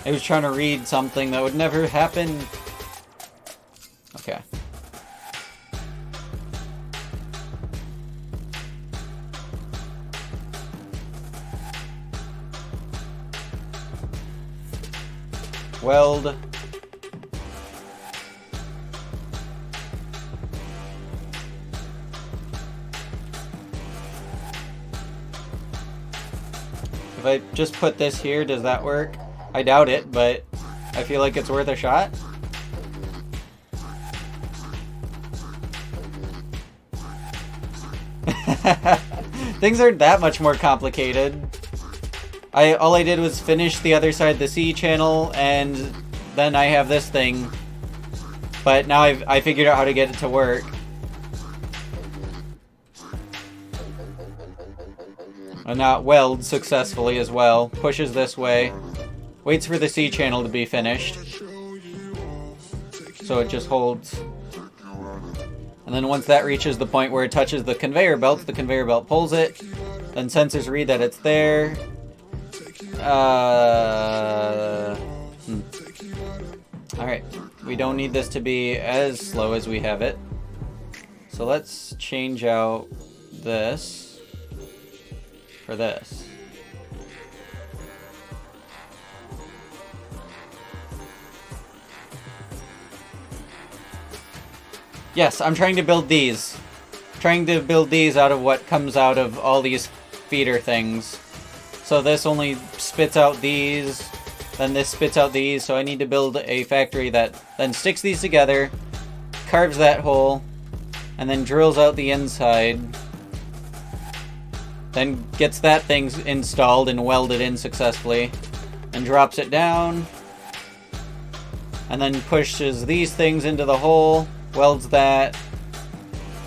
It was trying to read something that would never happen. Okay. Weld. If I just put this here, does that work? I doubt it, but I feel like it's worth a shot. Things aren't that much more complicated. All I did was finish the other side of the C channel, and then I have this thing. But now I figured out how to get it to work. And now it welds successfully as well. Pushes this way. Waits for the C channel to be finished. So it just holds. And then once that reaches the point where it touches the conveyor belt pulls it. Then sensors read that it's there. Alright. We don't need this to be as slow as we have it. So let's change out this for this. Yes, I'm trying to build these. Trying to build these out of what comes out of all these feeder things. So this only spits out these, then this spits out these, so I need to build a factory that then sticks these together, carves that hole, and then drills out the inside. Then gets that thing installed and welded in successfully, and drops it down, and then pushes these things into the hole, welds that,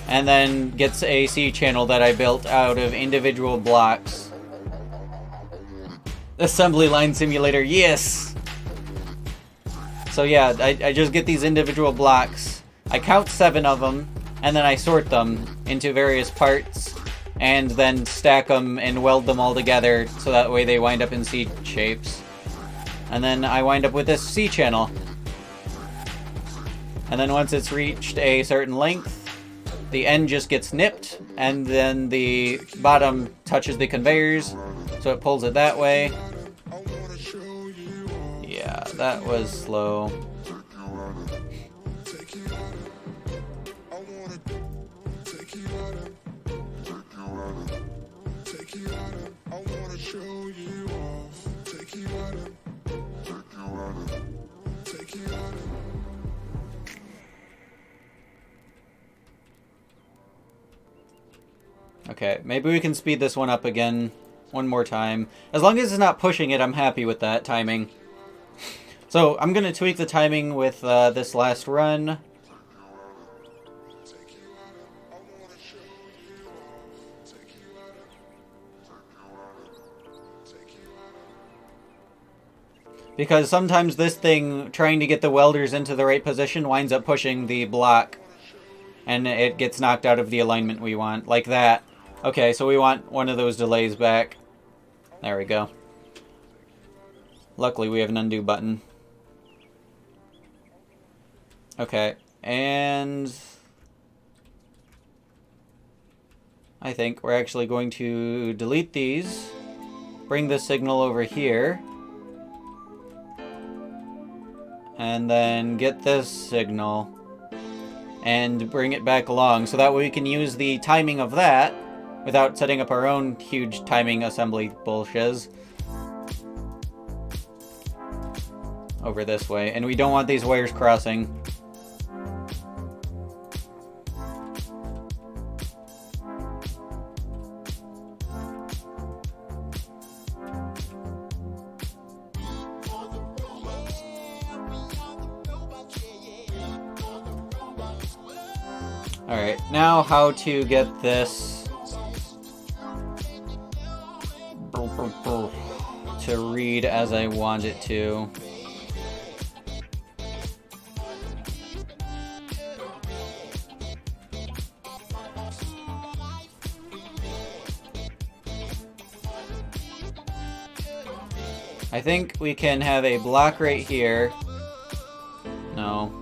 and then gets a C channel that I built out of individual blocks. Assembly line simulator, yes! So yeah, I just get these individual blocks. I count 7 of them, and then I sort them into various parts, and then stack them and weld them all together so that way they wind up in C shapes. And then I wind up with this C channel. And then once it's reached a certain length, the end just gets nipped, and then the bottom touches the conveyors, so it pulls it that way. Yeah, that was slow. Okay, maybe we can speed this one up again one more time. As long as it's not pushing it, I'm happy with that timing. So I'm going to tweak the timing with this last run. Because sometimes this thing, trying to get the welders into the right position, winds up pushing the block. And it gets knocked out of the alignment we want. Like that. Okay, so we want one of those delays back. There we go. Luckily, we have an undo button. Okay, and I think we're actually going to delete these. Bring the signal over here. And then get this signal. And bring it back along. So that way we can use the timing of that without setting up our own huge timing assembly bullshiz. Over this way. And we don't want these wires crossing. Alright, now how to get this to read as I want it to. I think we can have a block right here. No.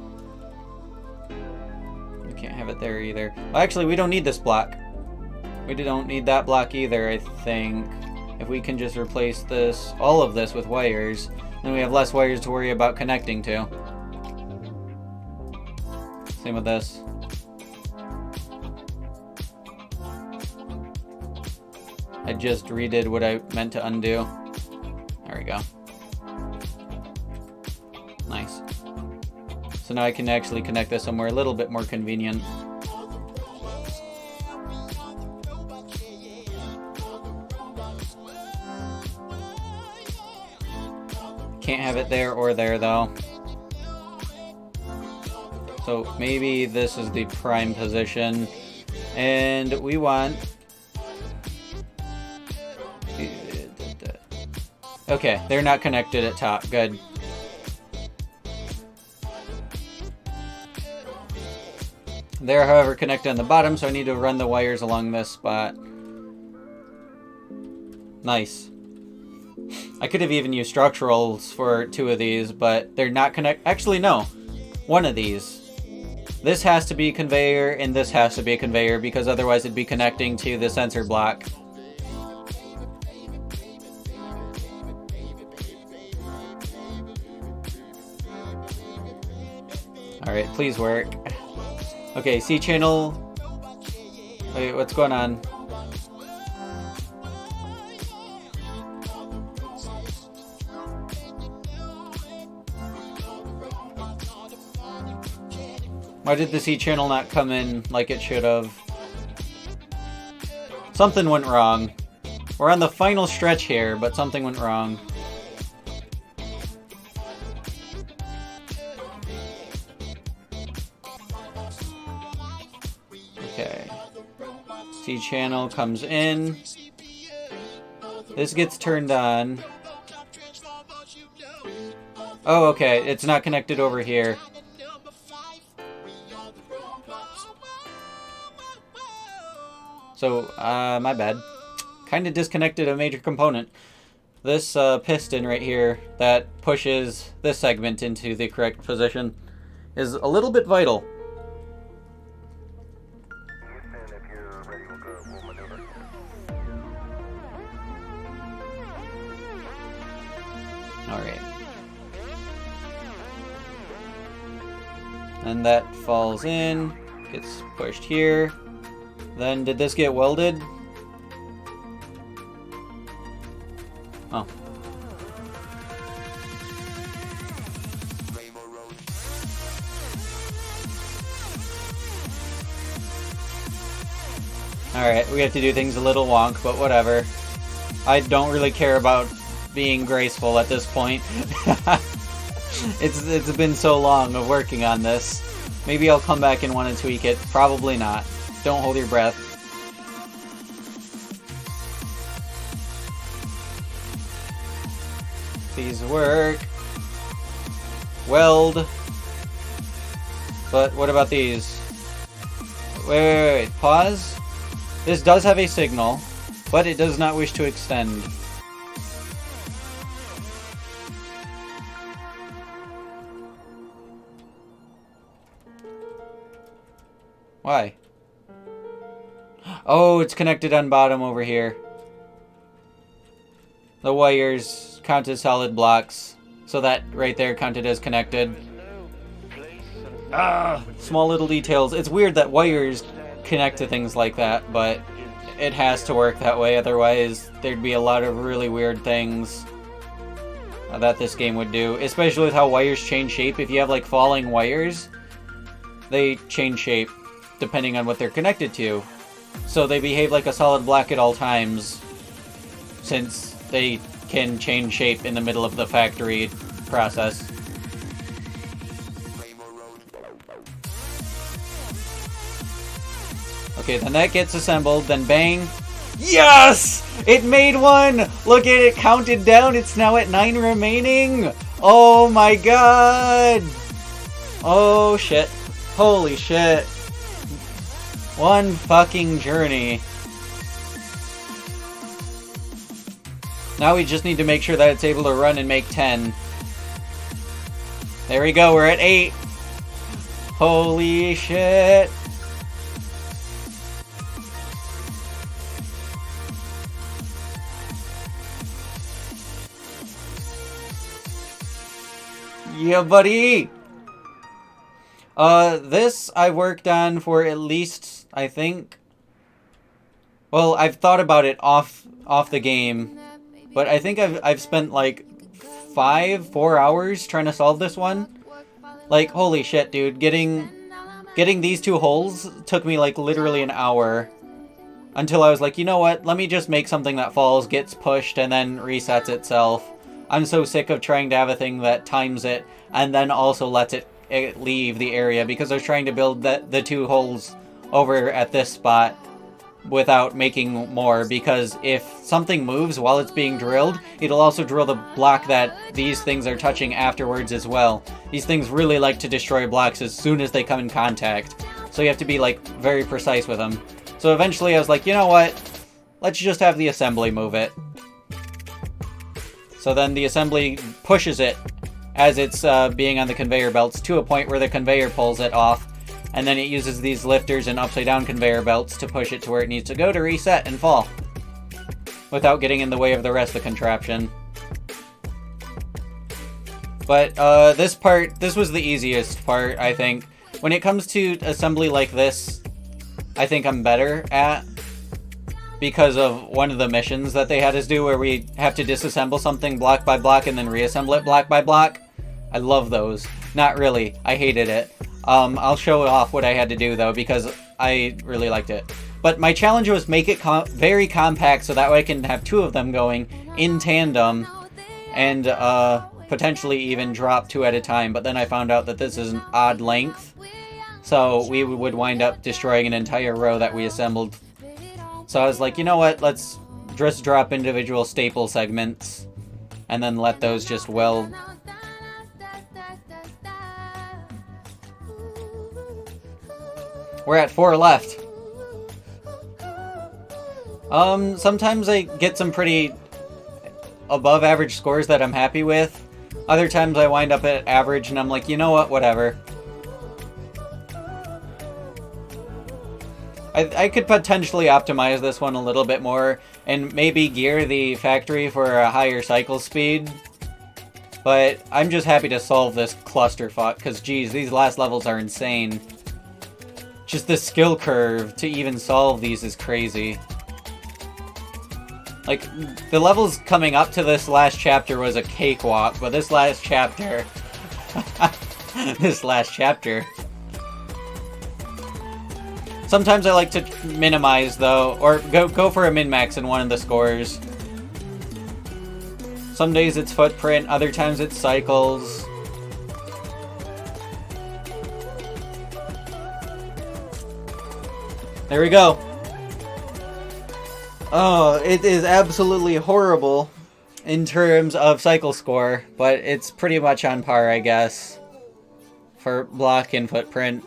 Have it there either. Well, actually, we don't need this block. We don't need that block either, I think. If we can just replace this, all of this with wires, then we have less wires to worry about connecting to. Same with this. I just redid what I meant to undo. There we go. Nice. So now I can actually connect this somewhere a little bit more convenient. Can't have it there or there though. So maybe this is the prime position. And we want... Okay, they're not connected at top. Good. They're, however, connected on the bottom, so I need to run the wires along this spot. Nice. I could have even used structurals for 2 of these, but they're not connect. Actually, no. 1 of these. This has to be a conveyor, and this has to be a conveyor, because otherwise it'd be connecting to the sensor block. Alright, please work. Okay, C channel. Wait, what's going on? Why did the C channel not come in like it should have? Something went wrong. We're on the final stretch here, but something went wrong. Okay. C channel comes in. This gets turned on. Oh, okay. It's not connected over here. So, my bad. Kind of disconnected a major component. This piston right here that pushes this segment into the correct position is a little bit vital. Alright. And that falls in, gets pushed here. Then, did this get welded? Oh. Alright, we have to do things a little wonk, but whatever. I don't really care about being graceful at this point. It's been so long of working on this. Maybe I'll come back and want to tweak it. Probably not. Don't hold your breath. These work. Weld. But what about these? Wait. Pause. This does have a signal, but it does not wish to extend. Why? Oh, it's connected on bottom over here. The wires count as solid blocks, so that right there counted as connected. Ah, small little details. It's weird that wires connect to things like that, but it has to work that way, otherwise there'd be a lot of really weird things that this game would do, especially with how wires change shape. If you have like falling wires, they change shape depending on what they're connected to. So they behave like a solid block at all times, since they can change shape in the middle of the factory process. Okay, then that gets assembled, then bang. Yes! It made one! Look at it, counted down, it's now at 9 remaining! Oh my god! Oh shit. Holy shit. One fucking journey. Now we just need to make sure that it's able to run and make 10. There we go, we're at 8. Holy shit. Yeah, buddy! This I worked on for at least, I think... Well, I've thought about it off the game, but I think I've spent like 4 hours trying to solve this one. Like, holy shit, dude. Getting these 2 holes took me like literally an hour. Until I was like, you know what? Let me just make something that falls, gets pushed, and then resets itself. I'm so sick of trying to have a thing that times it and then also lets it leave the area, because I was trying to build the 2 holes over at this spot without making more, because if something moves while it's being drilled, it'll also drill the block that these things are touching afterwards as well. These things really like to destroy blocks as soon as they come in contact, so you have to be like very precise with them. So eventually I was like, you know what? Let's just have the assembly move it. So then the assembly pushes it as it's being on the conveyor belts to a point where the conveyor pulls it off. And then it uses these lifters and upside down conveyor belts to push it to where it needs to go to reset and fall, without getting in the way of the rest of the contraption. But this was the easiest part, I think. When it comes to assembly like this, I think I'm better at, because of one of the missions that they had us do where we have to disassemble something block by block and then reassemble it block by block. I love those. Not really. I hated it. I'll show off what I had to do though, because I really liked it. But my challenge was make it very compact so that way I can have 2 of them going in tandem and potentially even drop 2 at a time. But then I found out that this is an odd length, so we would wind up destroying an entire row that we assembled. So I was like, you know what, let's just drop individual staple segments and then let those just weld. We're at 4 left. Sometimes I get some pretty above average scores that I'm happy with. Other times I wind up at average and I'm like, you know what, whatever. I could potentially optimize this one a little bit more and maybe gear the factory for a higher cycle speed. But I'm just happy to solve this clusterfuck, because geez, these last levels are insane. Just the skill curve to even solve these is crazy. Like, the levels coming up to this last chapter was a cakewalk, but this last chapter... Sometimes I like to minimize though, or go for a min-max in one of the scores. Some days it's footprint, other times it's cycles. There we go. Oh, it is absolutely horrible in terms of cycle score, but it's pretty much on par, I guess, for block and footprint.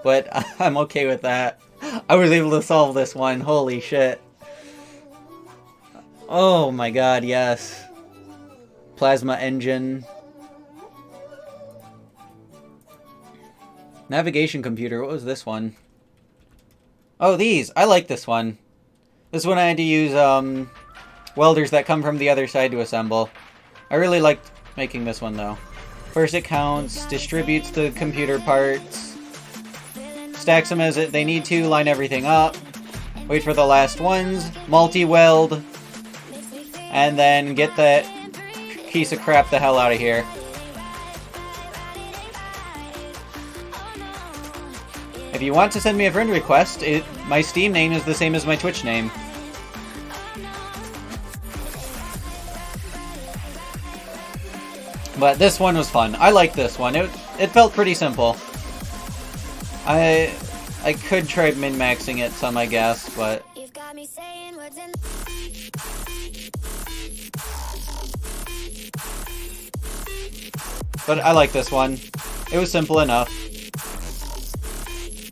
But I'm okay with that. I was able to solve this one. Holy shit. Oh my god, yes. Plasma engine. Navigation computer. What was this one? Oh, these. I like this one. This one I had to use welders that come from the other side to assemble. I really liked making this one though. First it counts, distributes the computer parts, stacks them as they need to, line everything up, wait for the last ones, multi-weld, and then get that piece of crap the hell out of here. If you want to send me a friend request, my Steam name is the same as my Twitch name. But this one was fun. I liked this one. It felt pretty simple. I could try min-maxing it some, I guess, but... But I like this one. It was simple enough.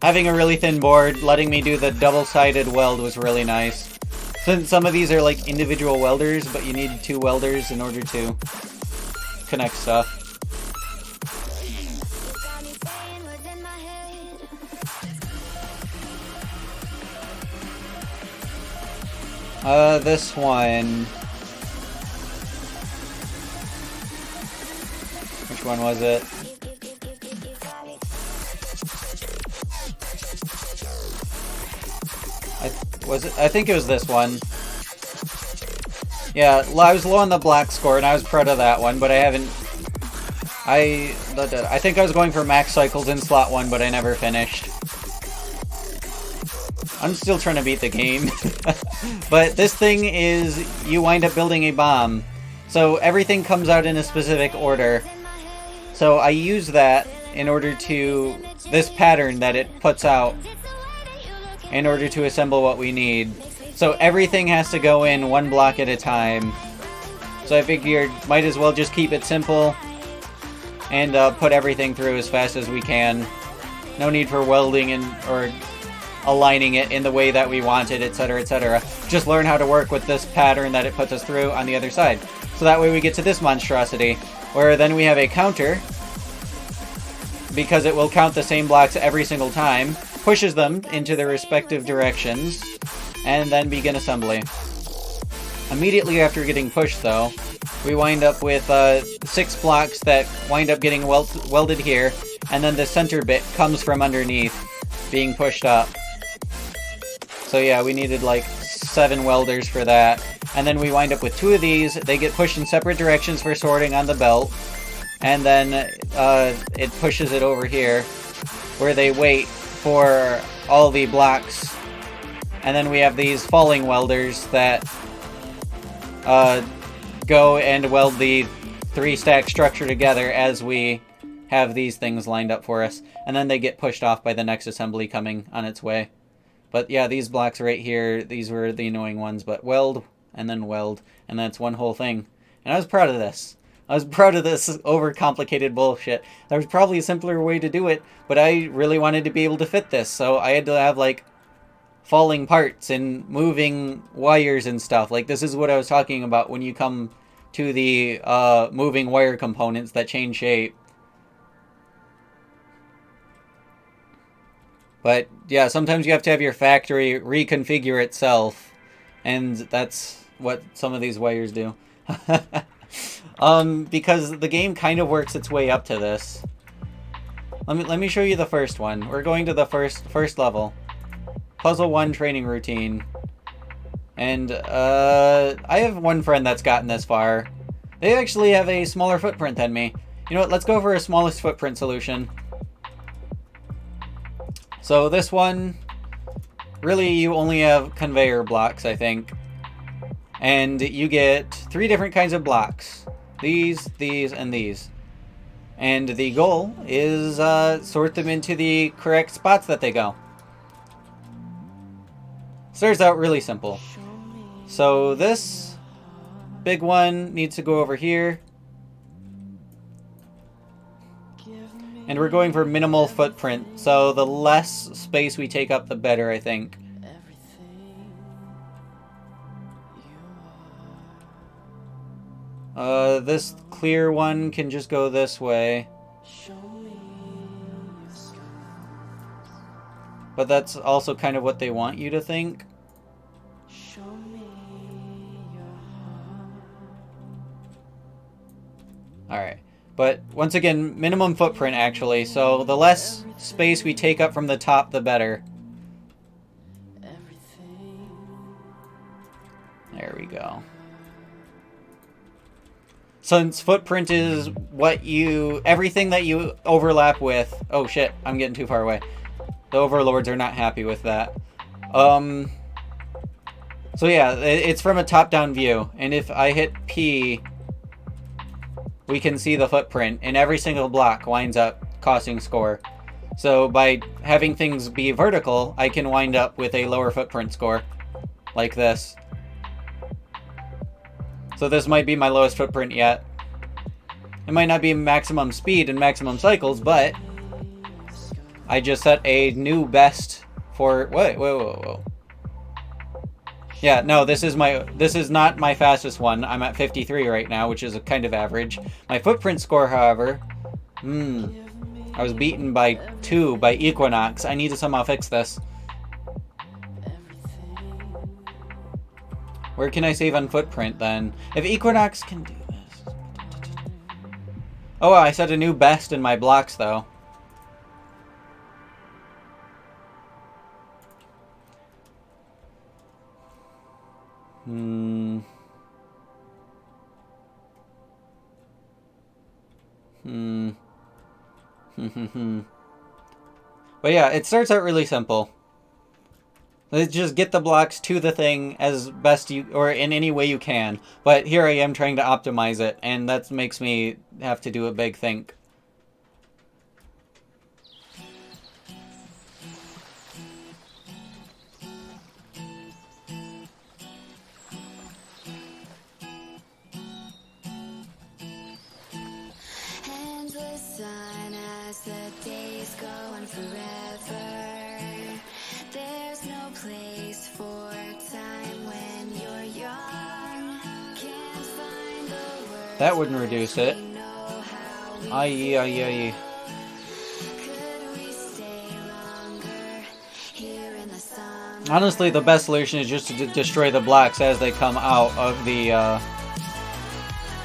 Having a really thin board, letting me do the double-sided weld was really nice. Since some of these are like individual welders, but you need 2 welders in order to connect stuff. This one... Which one was it? I think it was this one. Yeah, I was low on the black score, and I was proud of that one, but I haven't... I think I was going for max cycles in slot 1, but I never finished. I'm still trying to beat the game. But this thing is, you wind up building a bomb. So everything comes out in a specific order. So I use that in order to... this pattern that it puts out in order to assemble what we need. So everything has to go in 1 block at a time. So I figured might as well just keep it simple and put everything through as fast as we can. No need for welding or aligning it in the way that we want it, etc., etc. Just learn how to work with this pattern that it puts us through on the other side. So that way we get to this monstrosity, where then we have a counter, because it will count the same blocks every single time, pushes them into their respective directions, and then begin assembly. Immediately after getting pushed, though, we wind up with 6 blocks that wind up getting welded here, and then the center bit comes from underneath, being pushed up. So yeah, we needed like 7 welders for that. And then we wind up with 2 of these. They get pushed in separate directions for sorting on the belt. And then it pushes it over here, where they wait for all the blocks. And then we have these falling welders that go and weld the 3-stack structure together as we have these things lined up for us. And then they get pushed off by the next assembly coming on its way. But yeah, these blocks right here, these were the annoying ones, but weld, and then weld, and that's one whole thing. And I was proud of this. I was proud of this overcomplicated bullshit. There was probably a simpler way to do it, but I really wanted to be able to fit this, so I had to have, like, falling parts and moving wires and stuff. Like, this is what I was talking about when you come to the moving wire components that change shape. But, yeah, sometimes you have to have your factory reconfigure itself, and that's what some of these wires do. Because the game kind of works its way up to this. Let me show you the first one. We're going to the first level. Puzzle 1 training routine. And, I have one friend that's gotten this far. They actually have a smaller footprint than me. You know what, let's go for a smallest footprint solution. So this one, really you only have conveyor blocks, I think. And you get 3 different kinds of blocks. These, and these. And the goal is sort them into the correct spots that they go. Starts out really simple. So this big one needs to go over here. And we're going for minimal footprint, so the less space we take up, the better, I think. This clear one can just go this way. But that's also kind of what they want you to think. Alright. But once again, minimum footprint actually, so the less space we take up from the top, the better. There we go. Since footprint is what you... everything that you overlap with... Oh shit, I'm getting too far away. The overlords are not happy with that. So yeah, it's from a top-down view. And if I hit P... we can see the footprint, and every single block winds up costing score. So by having things be vertical, I can wind up with a lower footprint score, like this. So this might be my lowest footprint yet. It might not be maximum speed and maximum cycles, but I just set a new best for... Whoa. Yeah, no, this is not my fastest one. I'm at 53 right now, which is a kind of average. My footprint score, however, I was beaten by 2 by Equinox. I need to somehow fix this. Where can I save on footprint then? If Equinox can do this. Oh, I set a new best in my blocks though. But yeah, it starts out really simple. Just get the blocks to the thing as best you, or in any way you can. But here I am trying to optimize it, and that makes me have to do a big think. That wouldn't reduce it. Aye. Honestly, the best solution is just to destroy the blocks as they come out of the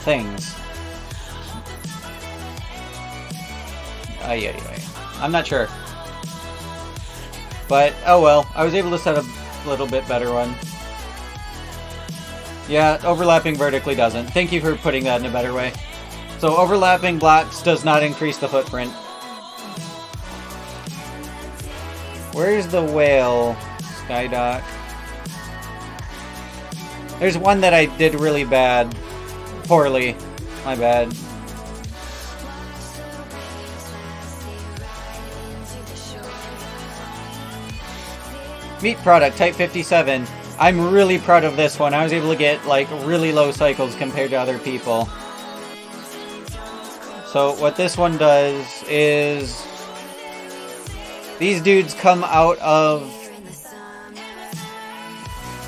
things. Aye. I'm not sure. But, oh well. I was able to set a little bit better one. Yeah, overlapping vertically doesn't. Thank you for putting that in a better way. So overlapping blocks does not increase the footprint. Where's the whale, Skydock? There's one that I did really bad. Poorly. My bad. Meat product, type 57. I'm really proud of this one. I was able to get, like, really low cycles compared to other people. So, what this one does is... these dudes come out of...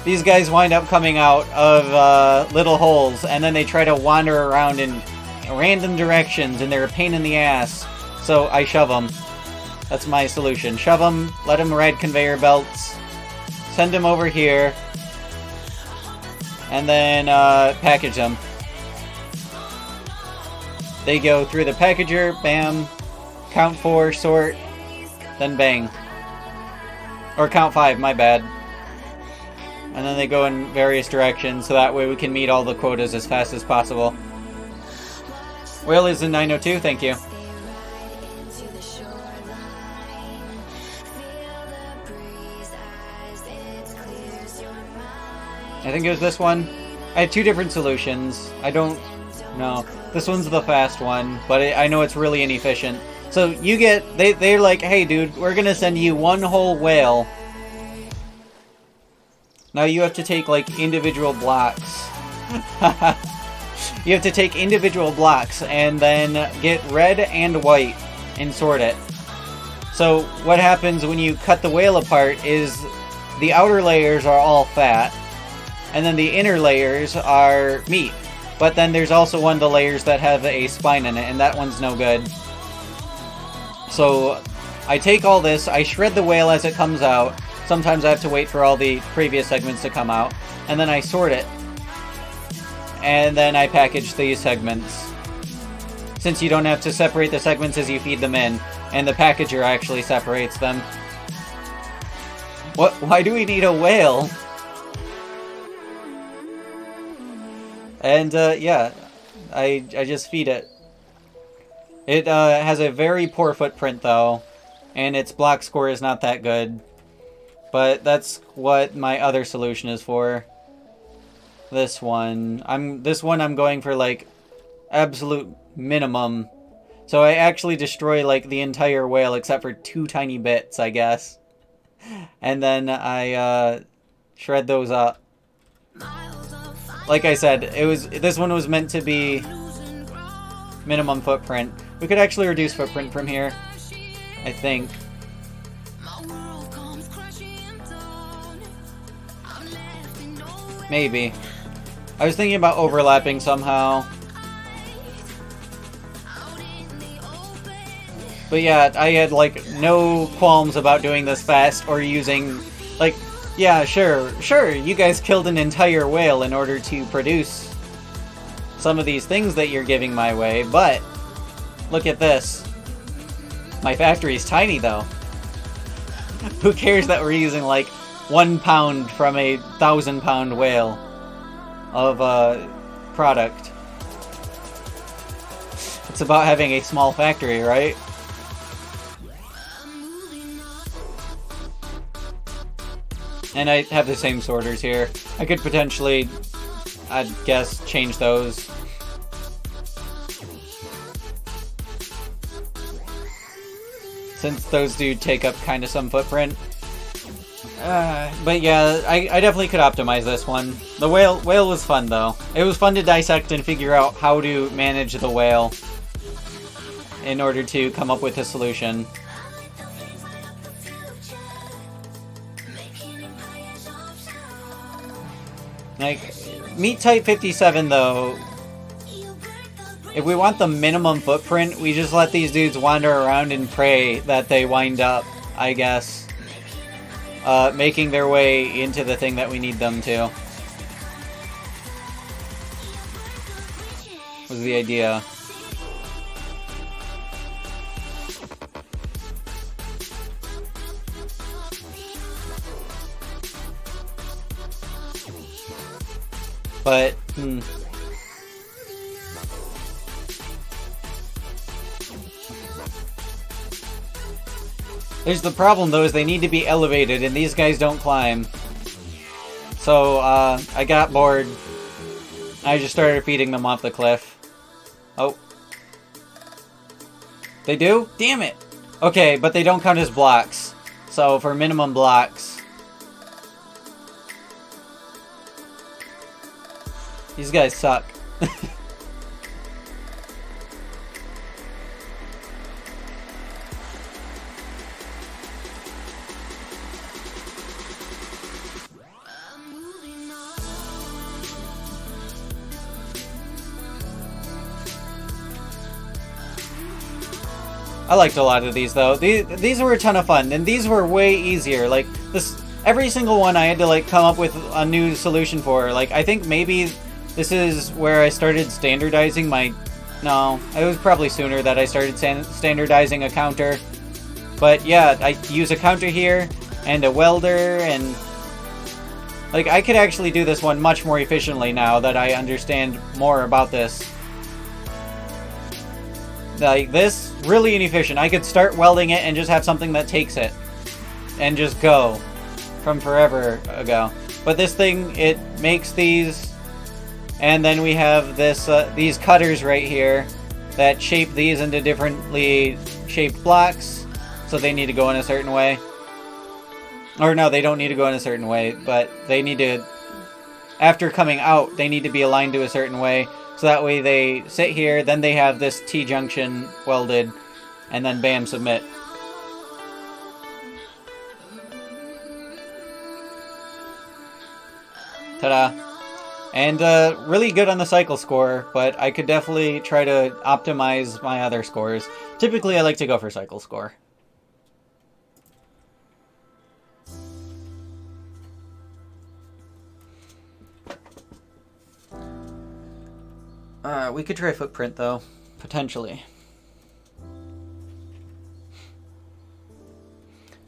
these guys wind up coming out of little holes, and then they try to wander around in random directions, and they're a pain in the ass. So, I shove them. That's my solution. Shove them, let them ride conveyor belts. Send them over here, and then package them. They go through the packager, bam, count 4, sort, then bang. Or count 5, my bad. And then they go in various directions, so that way we can meet all the quotas as fast as possible. Whale is in 902, thank you. I think it was this one. I had 2 different solutions. I don't know. This one's the fast one, but I know it's really inefficient. So you get... They're like, hey dude, we're gonna send you 1 whole whale. Now you have to take, like, individual blocks. You have to take individual blocks and then get red and white and sort it. So what happens when you cut the whale apart is the outer layers are all fat, and then the inner layers are meat. But then there's also one of the layers that have a spine in it, and that one's no good. So I take all this, I shred the whale as it comes out. Sometimes I have to wait for all the previous segments to come out, and then I sort it. And then I package these segments. Since you don't have to separate the segments as you feed them in, and the packager actually separates them. What? Why do we need a whale? And, yeah. I just feed it. It, has a very poor footprint, though. And its block score is not that good. But that's what my other solution is for. This one. I'm going for, like, absolute minimum. So I actually destroy, like, the entire whale except for 2 tiny bits, I guess. And then I, shred those up. Like I said, this one was meant to be minimum footprint. We could actually reduce footprint from here, I think. Maybe. I was thinking about overlapping somehow. But yeah, I had, like, no qualms about doing this fast or using, like, yeah, sure, you guys killed an entire whale in order to produce some of these things that you're giving my way, but look at this. My factory's tiny, though. Who cares that we're using, like, 1 pound from a 1,000-pound whale of, product? It's about having a small factory, right? And I have the same sorters here. I could potentially, I'd guess, change those. Since those do take up kind of some footprint. But yeah, I definitely could optimize this one. The whale was fun, though. It was fun to dissect and figure out how to manage the whale in order to come up with a solution. Like, Meat Type 57, though, if we want the minimum footprint, we just let these dudes wander around and pray that they wind up, I guess, making their way into the thing that we need them to. Was the idea. But, There's the problem, though, is they need to be elevated, and these guys don't climb. So, I got bored. I just started feeding them off the cliff. Oh. They do? Damn it! Okay, but they don't count as blocks. So, for minimum blocks... These guys suck. I liked a lot of these, though. These were a ton of fun, and these were way easier. Like, this, every single one I had to, like, come up with a new solution for. Like, I think maybe this is where I started standardizing my... No, it was probably sooner that I started standardizing a counter. But yeah, I use a counter here, and a welder, and... Like, I could actually do this one much more efficiently now that I understand more about this. Like, this, really inefficient. I could start welding it and just have something that takes it. And just go. From forever ago. But this thing, it makes these, and then we have this these cutters right here that shape these into differently shaped blocks, so they need to go in a certain way. Or no, they don't need to go in a certain way, but they need to, after coming out, they need to be aligned to a certain way, so that way they sit here, then they have this T-junction welded, and then bam, submit. Ta-da. And really good on the cycle score, but I could definitely try to optimize my other scores. Typically, I like to go for cycle score. We could try footprint, though. Potentially.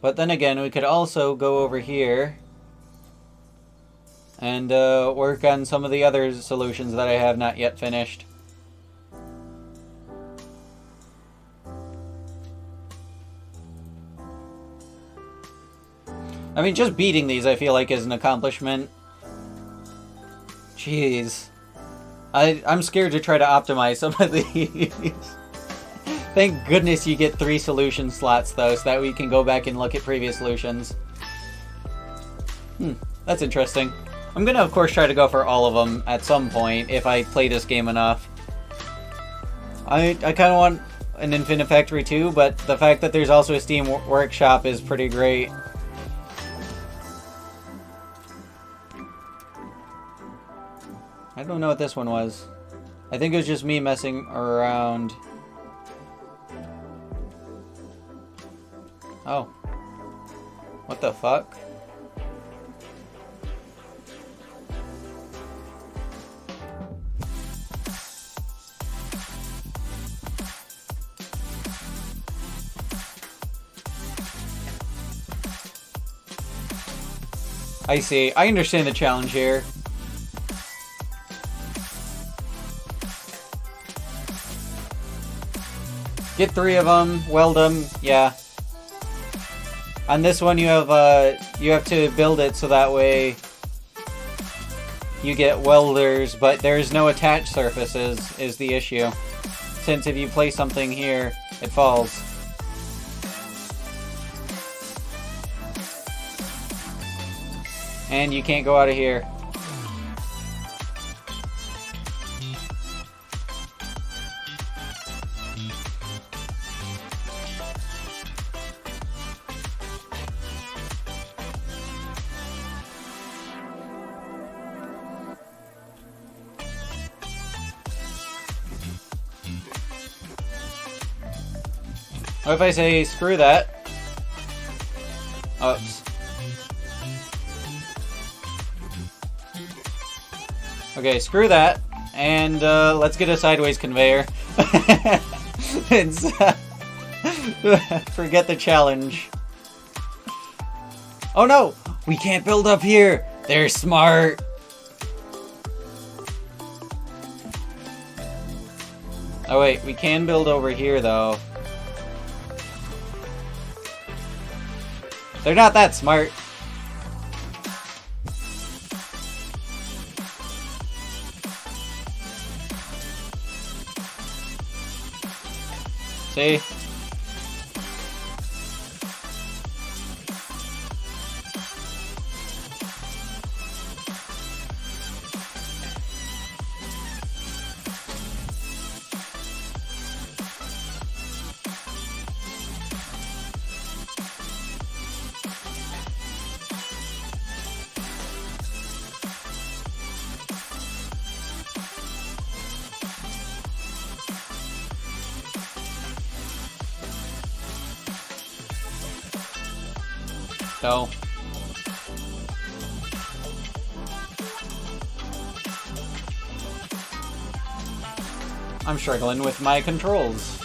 But then again, we could also go over here and work on some of the other solutions that I have not yet finished. I mean, just beating these I feel like is an accomplishment. Jeez. I'm scared to try to optimize some of these. Thank goodness you get 3 solution slots, though, so that we can go back and look at previous solutions. That's interesting. I'm gonna, of course, try to go for all of them at some point, if I play this game enough. I kind of want an Infinite Factory 2, but the fact that there's also a Steam Workshop is pretty great. I don't know what this one was. I think it was just me messing around. Oh. What the fuck? I see. I understand the challenge here. Get 3 of them, weld them, yeah. On this one, you have to build it so that way you get welders, but there's no attached surfaces is the issue. Since if you place something here, it falls. And you can't go out of here. What if I say, screw that? Oops. Okay, screw that, and let's get a sideways conveyor. Forget the challenge. Oh no! We can't build up here! They're smart! Oh wait, we can build over here though. They're not that smart. See? No. I'm struggling with my controls.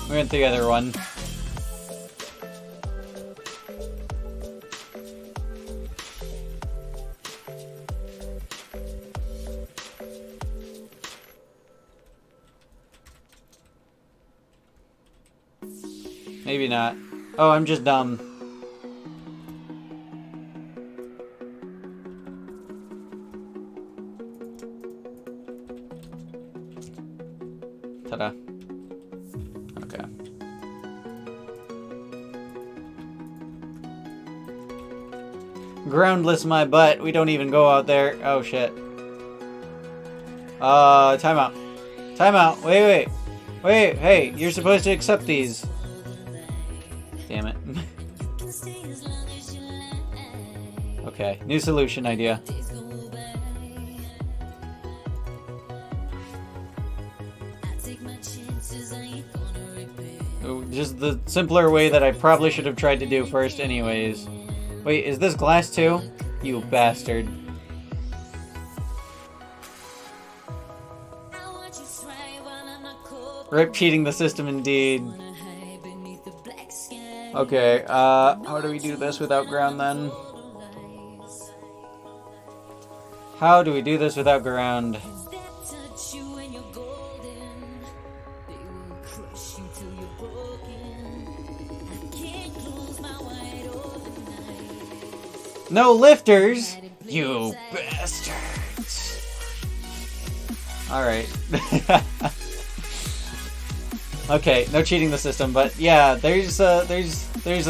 We went the other one. Maybe not. Oh, I'm just dumb. Ta-da. Okay. Groundless my butt. We don't even go out there. Oh, shit. Time out. Time out. Wait. Wait, hey, you're supposed to accept these. Damn it. Okay, new solution idea. Oh, just the simpler way that I probably should have tried to do first anyways. Wait, is this glass too? You bastard. Rip cheating the system indeed. Okay, how do we do this without ground then? How do we do this without ground? No lifters! You bastards! Alright. Okay, no cheating the system, but yeah, there's a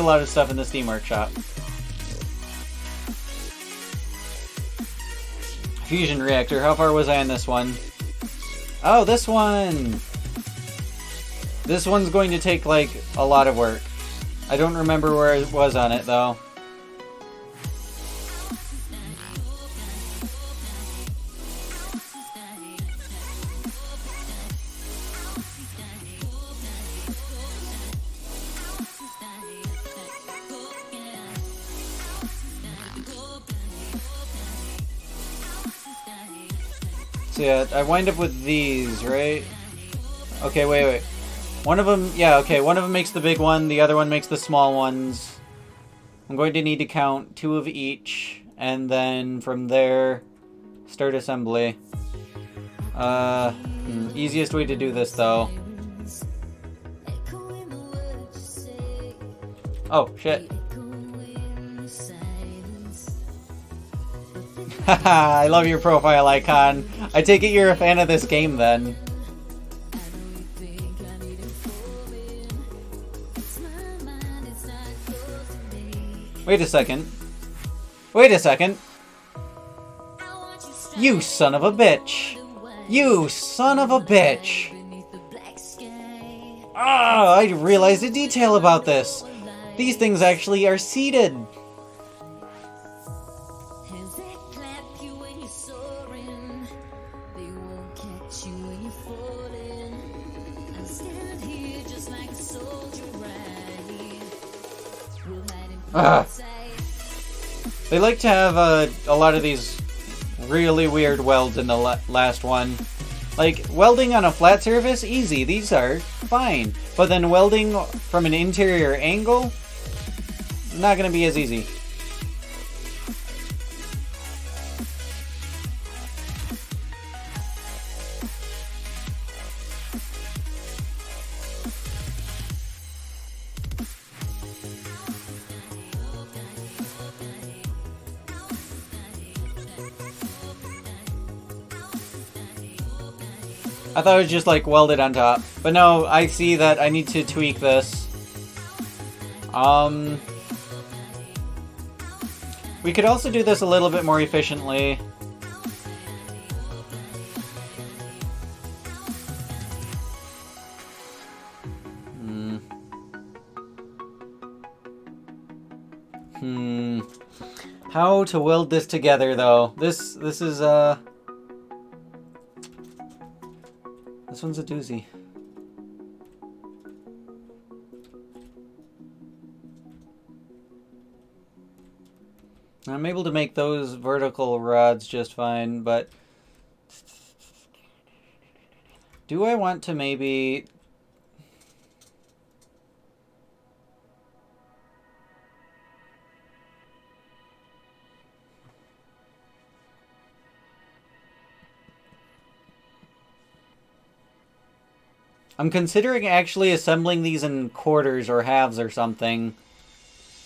lot of stuff in the Steam Workshop. Fusion reactor, how far was I on this one? Oh, this one! This one's going to take, like, a lot of work. I don't remember where it was on it, though. So yeah, I wind up with these, right? Okay, wait. One of them, yeah, okay, one of them makes the big one, the other one makes the small ones. I'm going to need to count 2 of each, and then from there, start assembly. Easiest way to do this, though. Oh, shit. Haha, I love your profile icon. I take it you're a fan of this game, then. Wait a second. Wait a second. You son of a bitch. You son of a bitch. Ah, I realized a detail about this. These things actually are seated. They like to have a lot of these really weird welds in the last one. Like, welding on a flat surface, easy, these are fine. But then welding from an interior angle, not gonna be as easy. I thought it was just like welded on top. But no, I see that I need to tweak this. We could also do this a little bit more efficiently. How to weld this together though? This is this one's a doozy. I'm able to make those vertical rods just fine, but do I want to maybe... I'm considering actually assembling these in quarters or halves or something.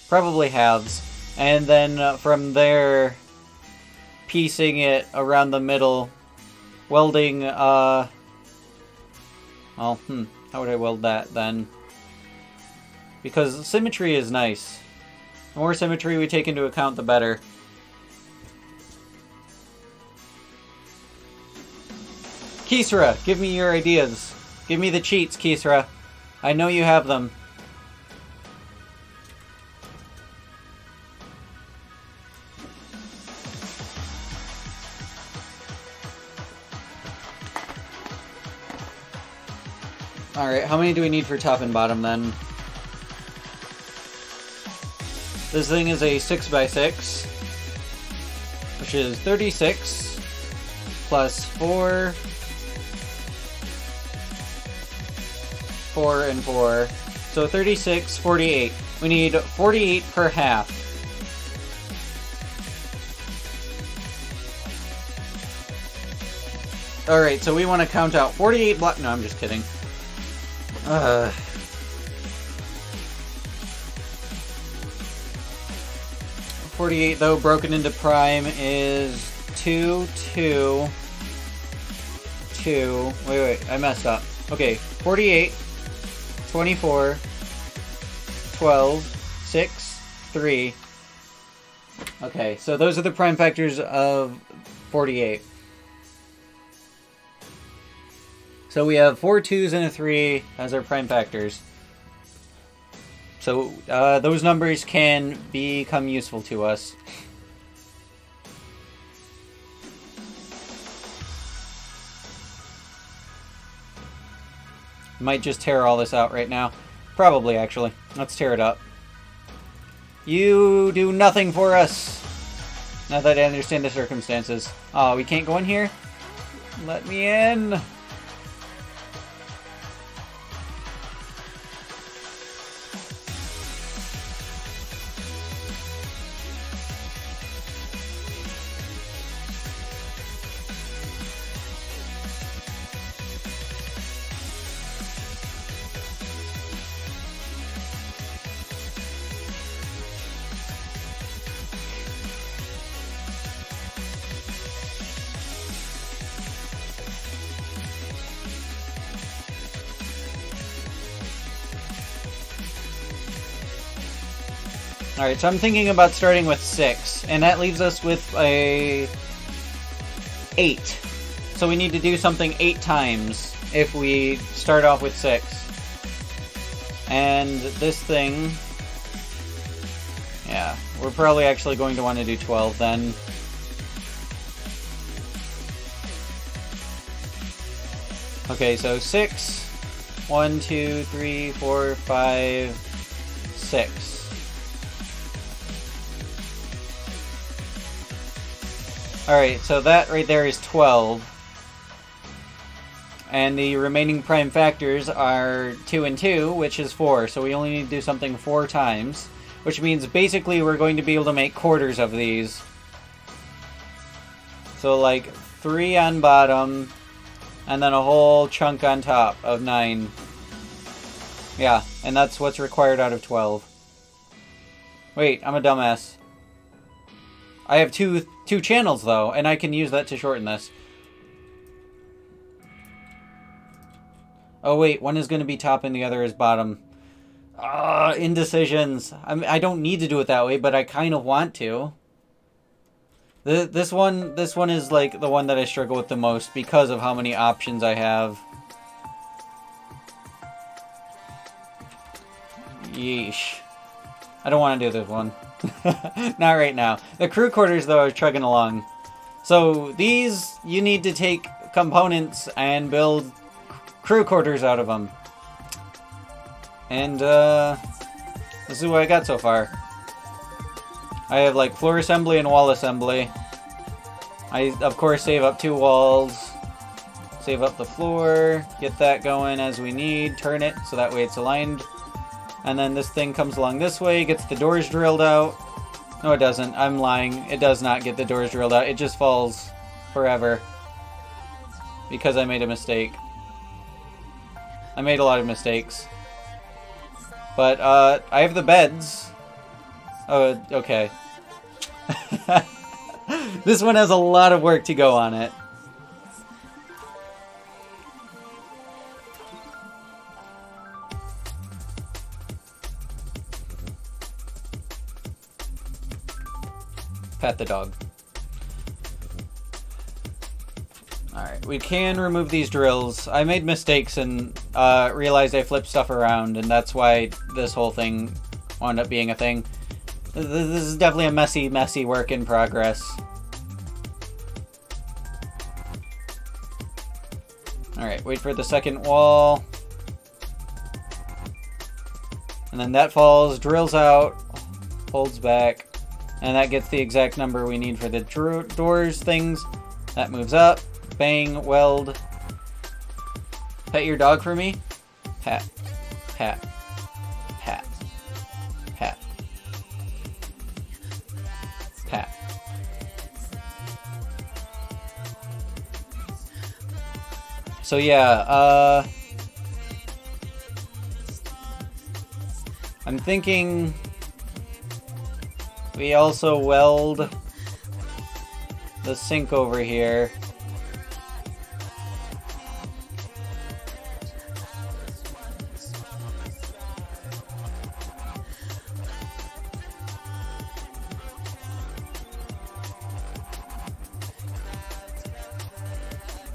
Probably halves. And then from there, piecing it around the middle. Welding, well, how would I weld that then? Because symmetry is nice. The more symmetry we take into account, the better. Kisra, give me your ideas. Give me the cheats, Kisra. I know you have them. Alright, how many do we need for top and bottom then? This thing is a 6x6, which is 36 plus 4, 4 and 4. So 36, 48. We need 48 per half. Alright, so we want to count out 48 block. No, I'm just kidding. 48 though, broken into prime is 2, 2, 2. Wait, I messed up. Okay, 48, 24, 12, 6, 3. Okay, so those are the prime factors of 48. So we have 4 2s and a 3 as our prime factors. So those numbers can become useful to us. Might just tear all this out right now. Probably, actually. Let's tear it up. You do nothing for us! Now that I understand the circumstances. Oh, we can't go in here? Let me in! Alright, so I'm thinking about starting with 6, and that leaves us with a 8. So we need to do something 8 times if we start off with 6. And this thing... yeah, we're probably actually going to want to do 12 then. Okay, so 6, 1, 2, 3, 4, 5, 6. Alright, so that right there is 12. And the remaining prime factors are 2 and 2, which is 4. So we only need to do something 4 times. Which means basically we're going to be able to make quarters of these. So like 3 on bottom, and then a whole chunk on top of 9. Yeah, and that's what's required out of 12. Wait, I'm a dumbass. I have two channels, though, and I can use that to shorten this. Oh, wait, one is going to be top and the other is bottom. Indecisions. I don't need to do it that way, but I kind of want to. This one is, like, the one that I struggle with the most because of how many options I have. Yeesh. I don't want to do this one. Not right now. The crew quarters, though, are chugging along. So, these, you need to take components and build crew quarters out of them. And, this is what I got so far. I have, like, floor assembly and wall assembly. I, of course, save up 2 walls. Save up the floor. Get that going as we need. Turn it so that way it's aligned. And then this thing comes along this way, gets the doors drilled out. No, it doesn't. I'm lying. It does not get the doors drilled out. It just falls forever. Because I made a mistake. I made a lot of mistakes. But, I have the beds. Oh, okay. This one has a lot of work to go on it. Pet the dog. Alright, we can remove these drills. I made mistakes and realized I flipped stuff around, and that's why this whole thing wound up being a thing. This is definitely a messy, messy work in progress. Alright, wait for the second wall. And then that falls, drills out, holds back. And that gets the exact number we need for the doors things. That moves up. Bang, weld. Pet your dog for me. Pat. Pat. Pat. Pat. Pat. So yeah, I'm thinking we also weld the sink over here.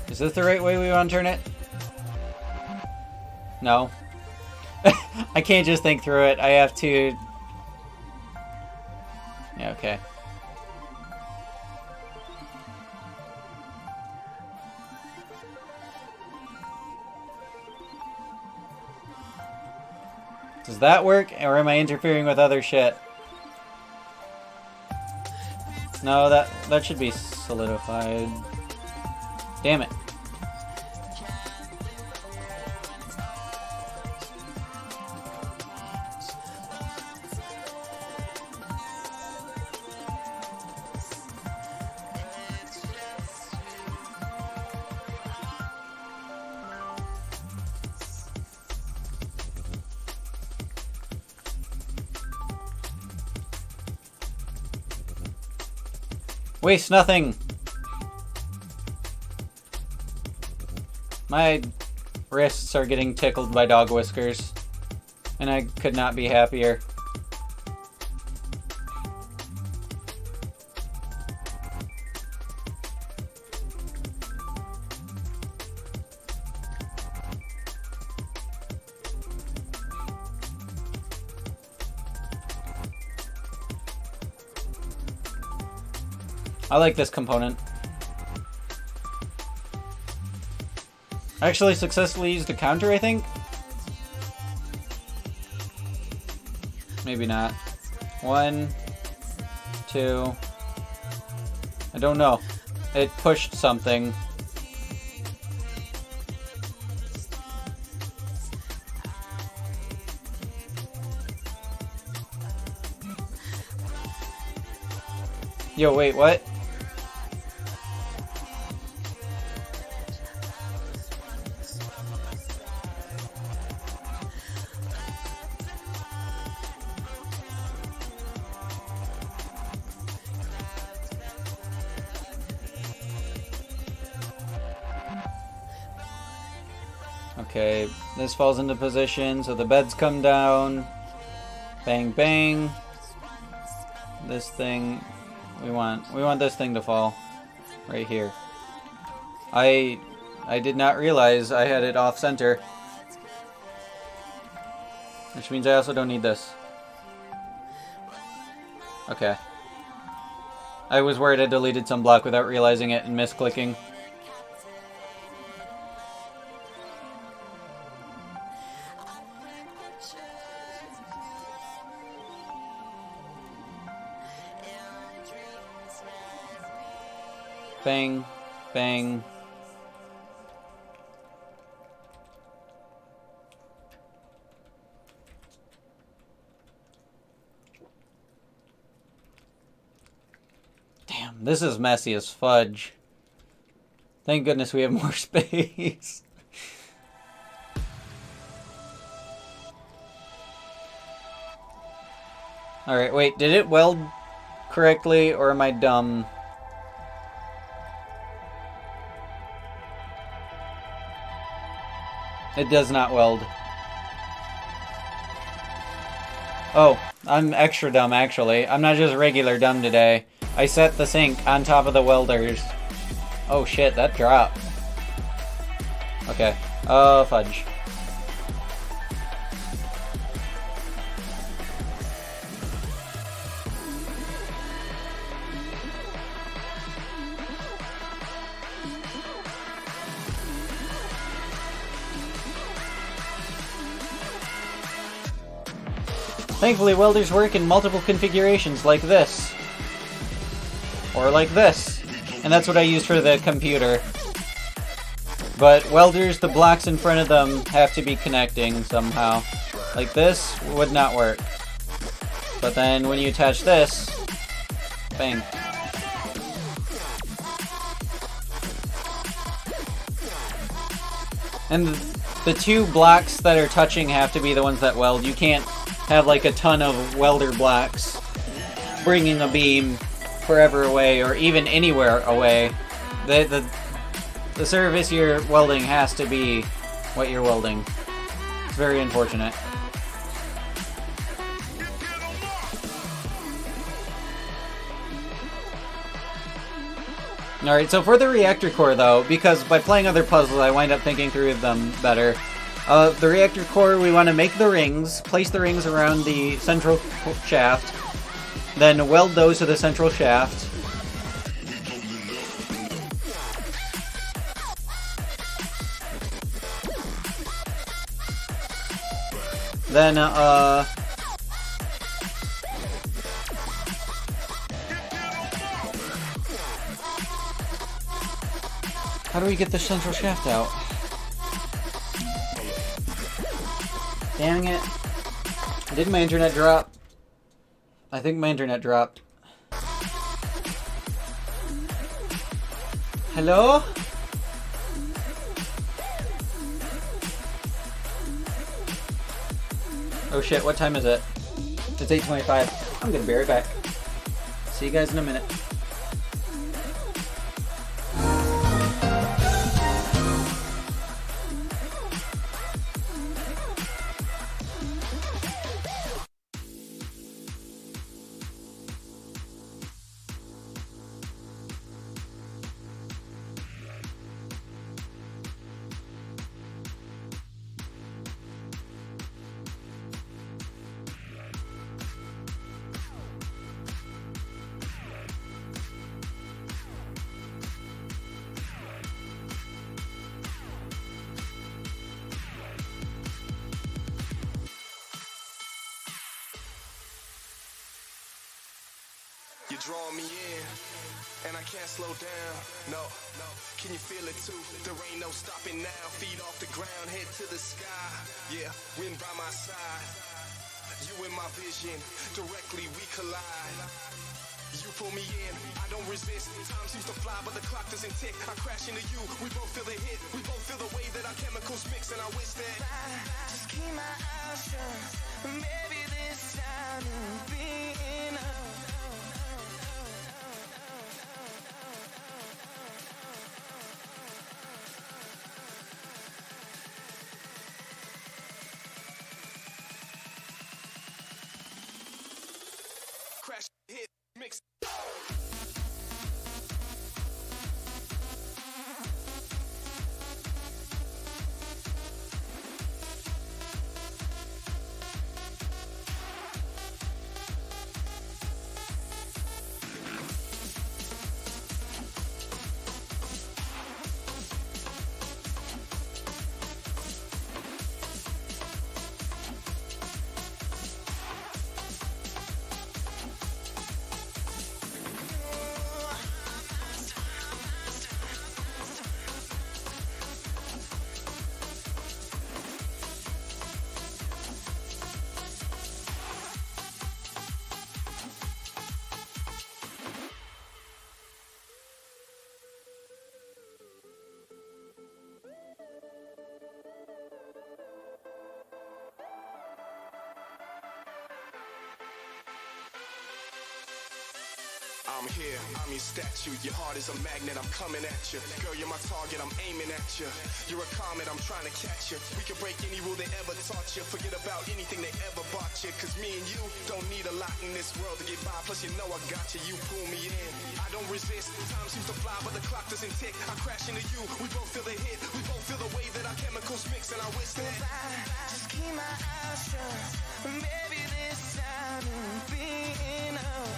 Is this the right way we want to turn it? No. I can't just think through it. I have to... Yeah, okay. Does that work, or am I interfering with other shit? No, that should be solidified. Damn it. Waste nothing. My wrists are getting tickled by dog whiskers, and I could not be happier. I like this component. I actually successfully used a counter, I think? Maybe not. 1, 2... I don't know. It pushed something. Yo, wait, what? Okay, this falls into position, so the beds come down. Bang, bang. This thing, we want this thing to fall right here. I did not realize I had it off center, which means I also don't need this. Okay. I was worried I deleted some block without realizing it and misclicking. Bang, bang. Damn, this is messy as fudge. Thank goodness we have more space. Alright, wait, did it weld correctly, or am I dumb? It does not weld. Oh, I'm extra dumb, actually. I'm not just regular dumb today. I set the sink on top of the welders. Oh shit, that dropped. Okay. Fudge. Thankfully, welders work in multiple configurations like this. Or like this. And that's what I use for the computer. But welders, the blocks in front of them have to be connecting somehow. Like this would not work. But then when you attach this, bang. And the two blocks that are touching have to be the ones that weld. You can't have like a ton of welder blocks bringing a beam forever away or even anywhere away. The surface you're welding has to be what you're welding. It's very unfortunate. Alright, so for the reactor core though, because by playing other puzzles I wind up thinking through them better. The reactor core, we want to make the rings, place the rings around the central shaft, then weld those to the central shaft. Then, how do we get the central shaft out? Dang it. Did my internet drop? I think my internet dropped. Hello? Oh shit, what time is it? It's 8:25. I'm gonna be right back. See you guys in a minute. You're drawing me in, and I can't slow down. No, can you feel it too? There ain't no stopping now. Feet off the ground, head to the sky. Yeah, wind by my side. You in my vision, directly we collide. You pull me in, I don't resist. Time seems to fly, but the clock doesn't tick. I crash into you, we both feel the hit. We both feel the way that our chemicals mix, and I wish that I just keep my eyes shut. Maybe this time will be enough. Crash, hit, mix. I'm here, I'm your statue. Your heart is a magnet, I'm coming at you. Girl, you're my target, I'm aiming at you. You're a comet, I'm trying to catch you. We can break any rule they ever taught you. Forget about anything they ever bought you. Cause me and you don't need a lot in this world to get by. Plus you know I got you, you pull me in. I don't resist, time seems to fly but the clock doesn't tick. I crash into you, we both feel the hit. We both feel the way that our chemicals mix. And I wish that I just keep my eyes shut. Maybe this time will be enough.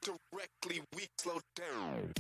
Directly we slow down.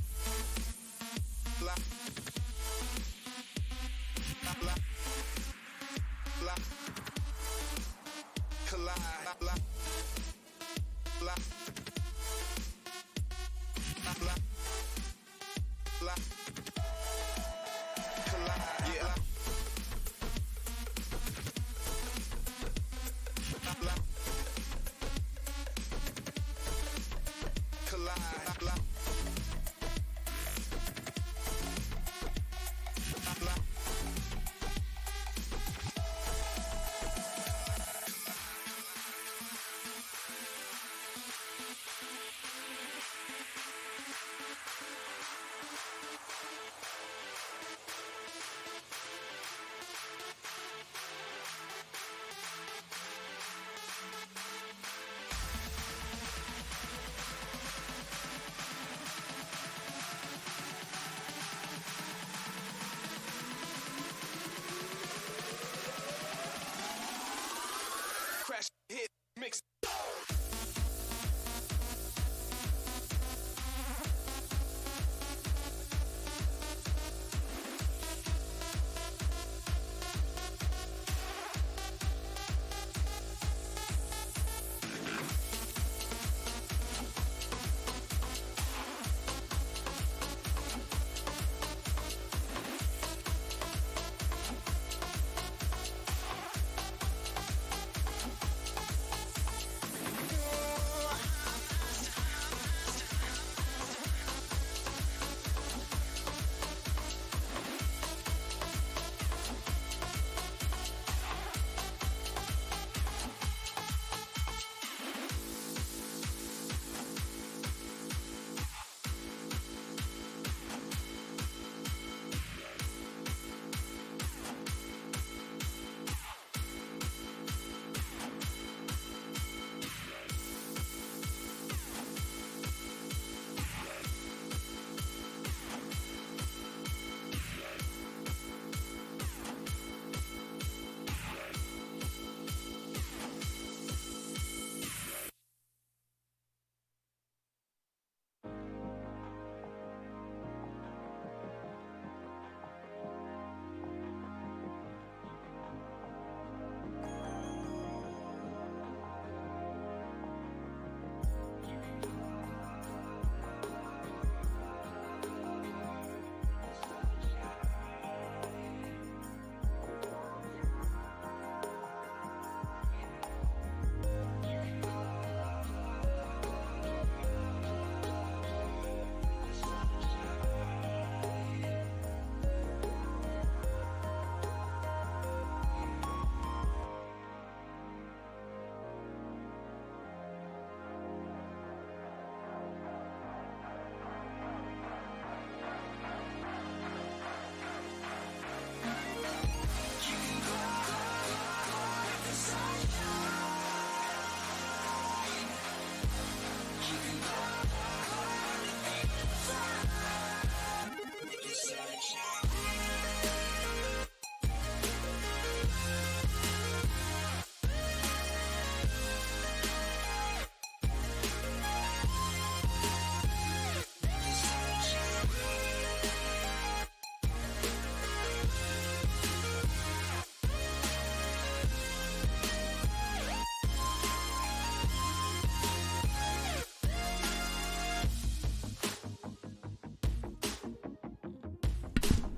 Crash, hit, mix.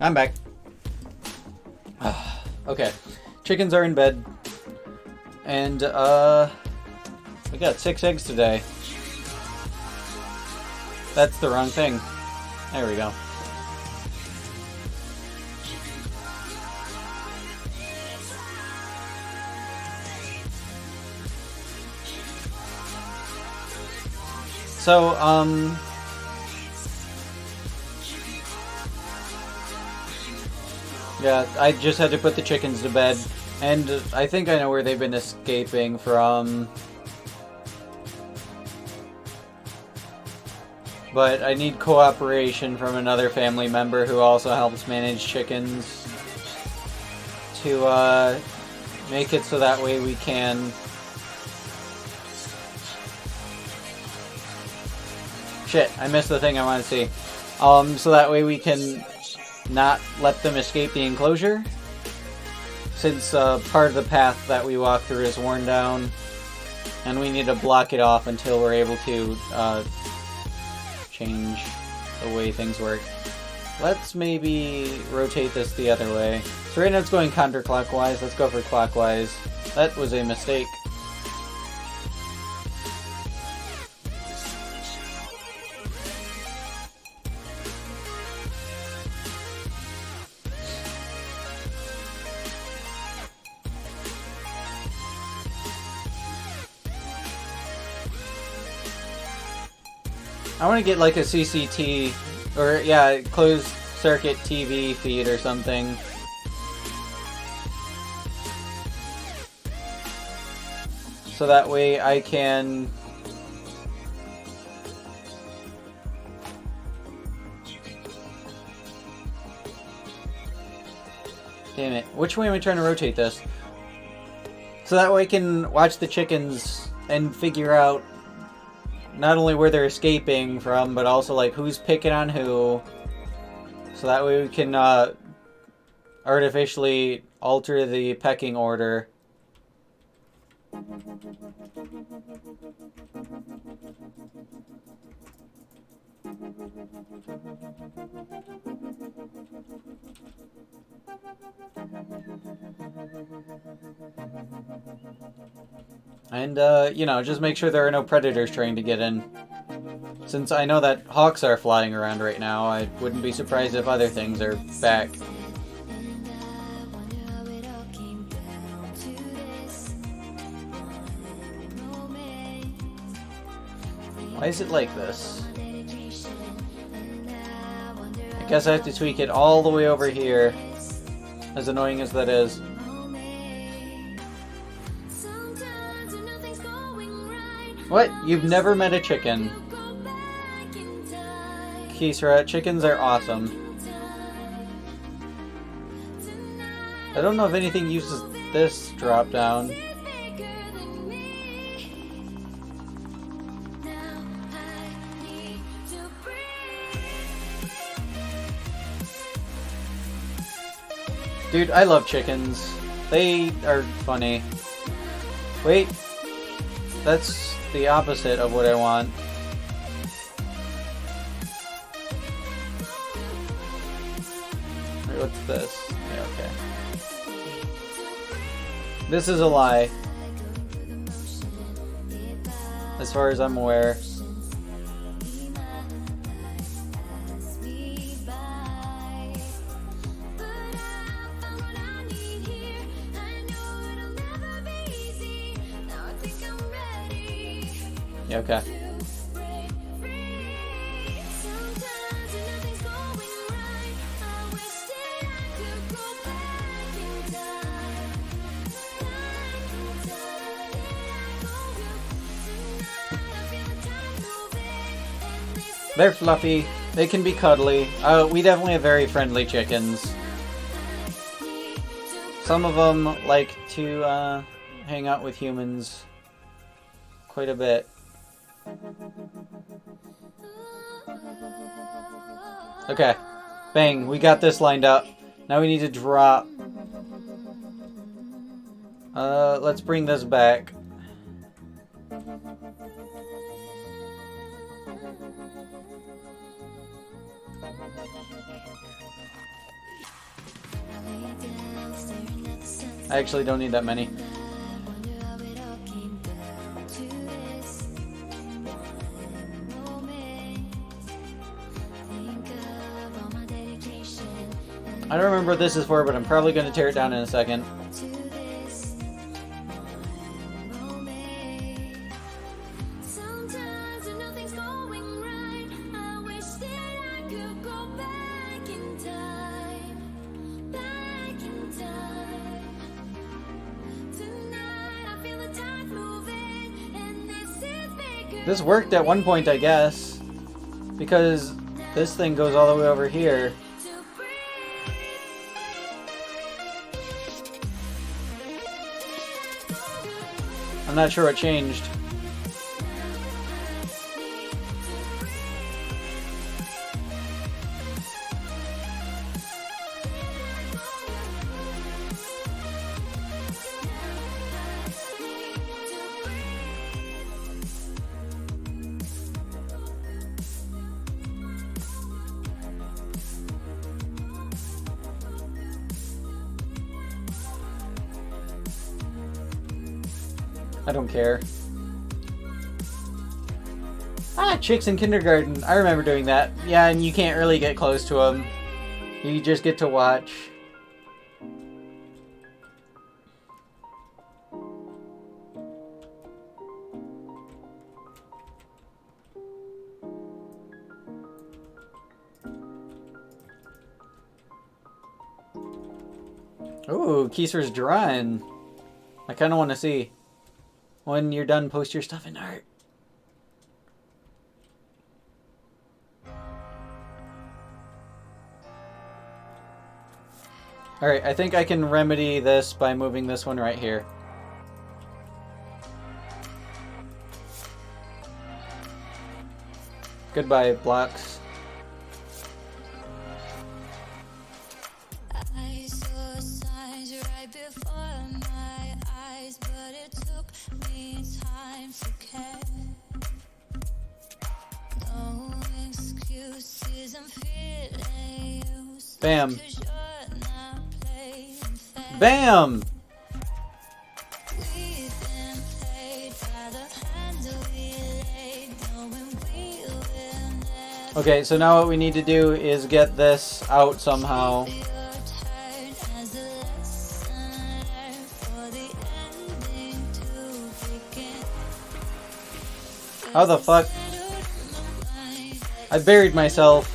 I'm back. Okay. Chickens are in bed. And, we got 6 eggs today. That's the wrong thing. There we go. So, yeah, I just had to put the chickens to bed, and I think I know where they've been escaping from. But I need cooperation from another family member who also helps manage chickens to make it so that way we can... Shit, I missed the thing I want to see. So that way we can not let them escape the enclosure. Since part of the path that we walk through is worn down. And we need to block it off until we're able to change the way things work. Let's maybe rotate this the other way. So right now it's going counterclockwise. Let's go for clockwise. That was a mistake. I want to get like a CCT, or yeah, closed circuit TV feed or something. So that way I can... Damn it. Which way am I trying to rotate this? So that way I can watch the chickens and figure out not only where they're escaping from, but also like who's picking on who. So that way we can artificially alter the pecking order. And, you know, just make sure there are no predators trying to get in. Since I know that hawks are flying around right now, I wouldn't be surprised if other things are back. Why is it like this? I guess I have to tweak it all the way over here, as annoying as that is. What? You've never met a chicken. Kisra, chickens are awesome. I don't know if anything uses this drop down. Dude, I love chickens. They are funny. Wait. That's the opposite of what I want. Wait, what's this? Yeah, okay. This is a lie. As far as I'm aware. Yeah, okay. They're fluffy. They can be cuddly. We definitely have very friendly chickens. Some of them like to hang out with humans quite a bit. Okay. Bang. We got this lined up. Now we need to drop. Let's bring this back. I actually don't need that many. I don't remember what this is for, but I'm probably going to tear it down in a second. to this moment. Sometimes when nothing's going right, I wish that I could go back in time. Back in time. Tonight I feel the tide moving, and this is bigger. This worked at one point, I guess. Because this thing goes all the way over here. To breathe. I'm not sure what changed. I don't care. Ah, chicks in kindergarten. I remember doing that. Yeah, and you can't really get close to them. You just get to watch. Ooh, Kieser's drawing. I kind of want to see. When you're done, post your stuff in art. Alright, I think I can remedy this by moving this one right here. Goodbye, blocks. I saw signs right before my eyes, but it took me time to care. No excuses, I'm feeling useless. Bam. 'Cause you're not playing fair. Bam! We've been played by the hand we laid, knowing we will never. Okay, so now what we need to do is get this out somehow. Your turn as a lesson learned for the ending to begin. How the fuck? I buried myself.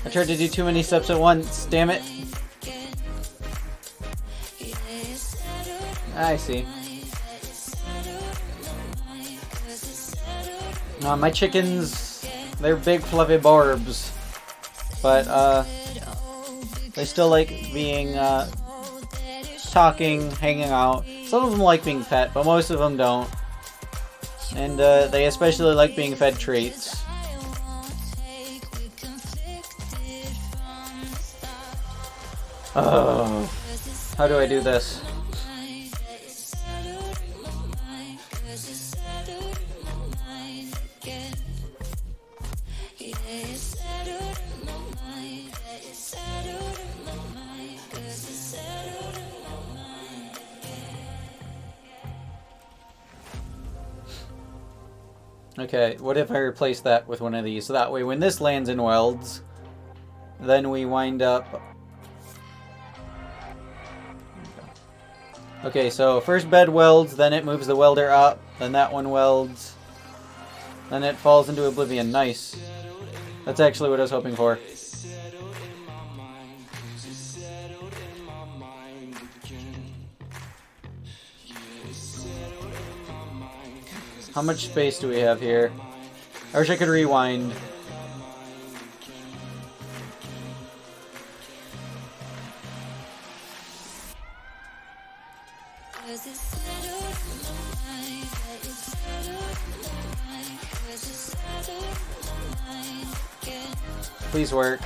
I tried to do too many steps at once, damn it. I see. My chickens, they're big fluffy barbs. But, they still like being, talking, hanging out. Some of them like being fed, but most of them don't. And, they especially like being fed treats. Oh, how do I do this? Okay, what if I replace that with one of these? So that way when this lands in welds, then we wind up... Okay, so first bed welds, then it moves the welder up, then that one welds, then it falls into oblivion. Nice. That's actually what I was hoping for. How much space do we have here? I wish I could rewind. Please work.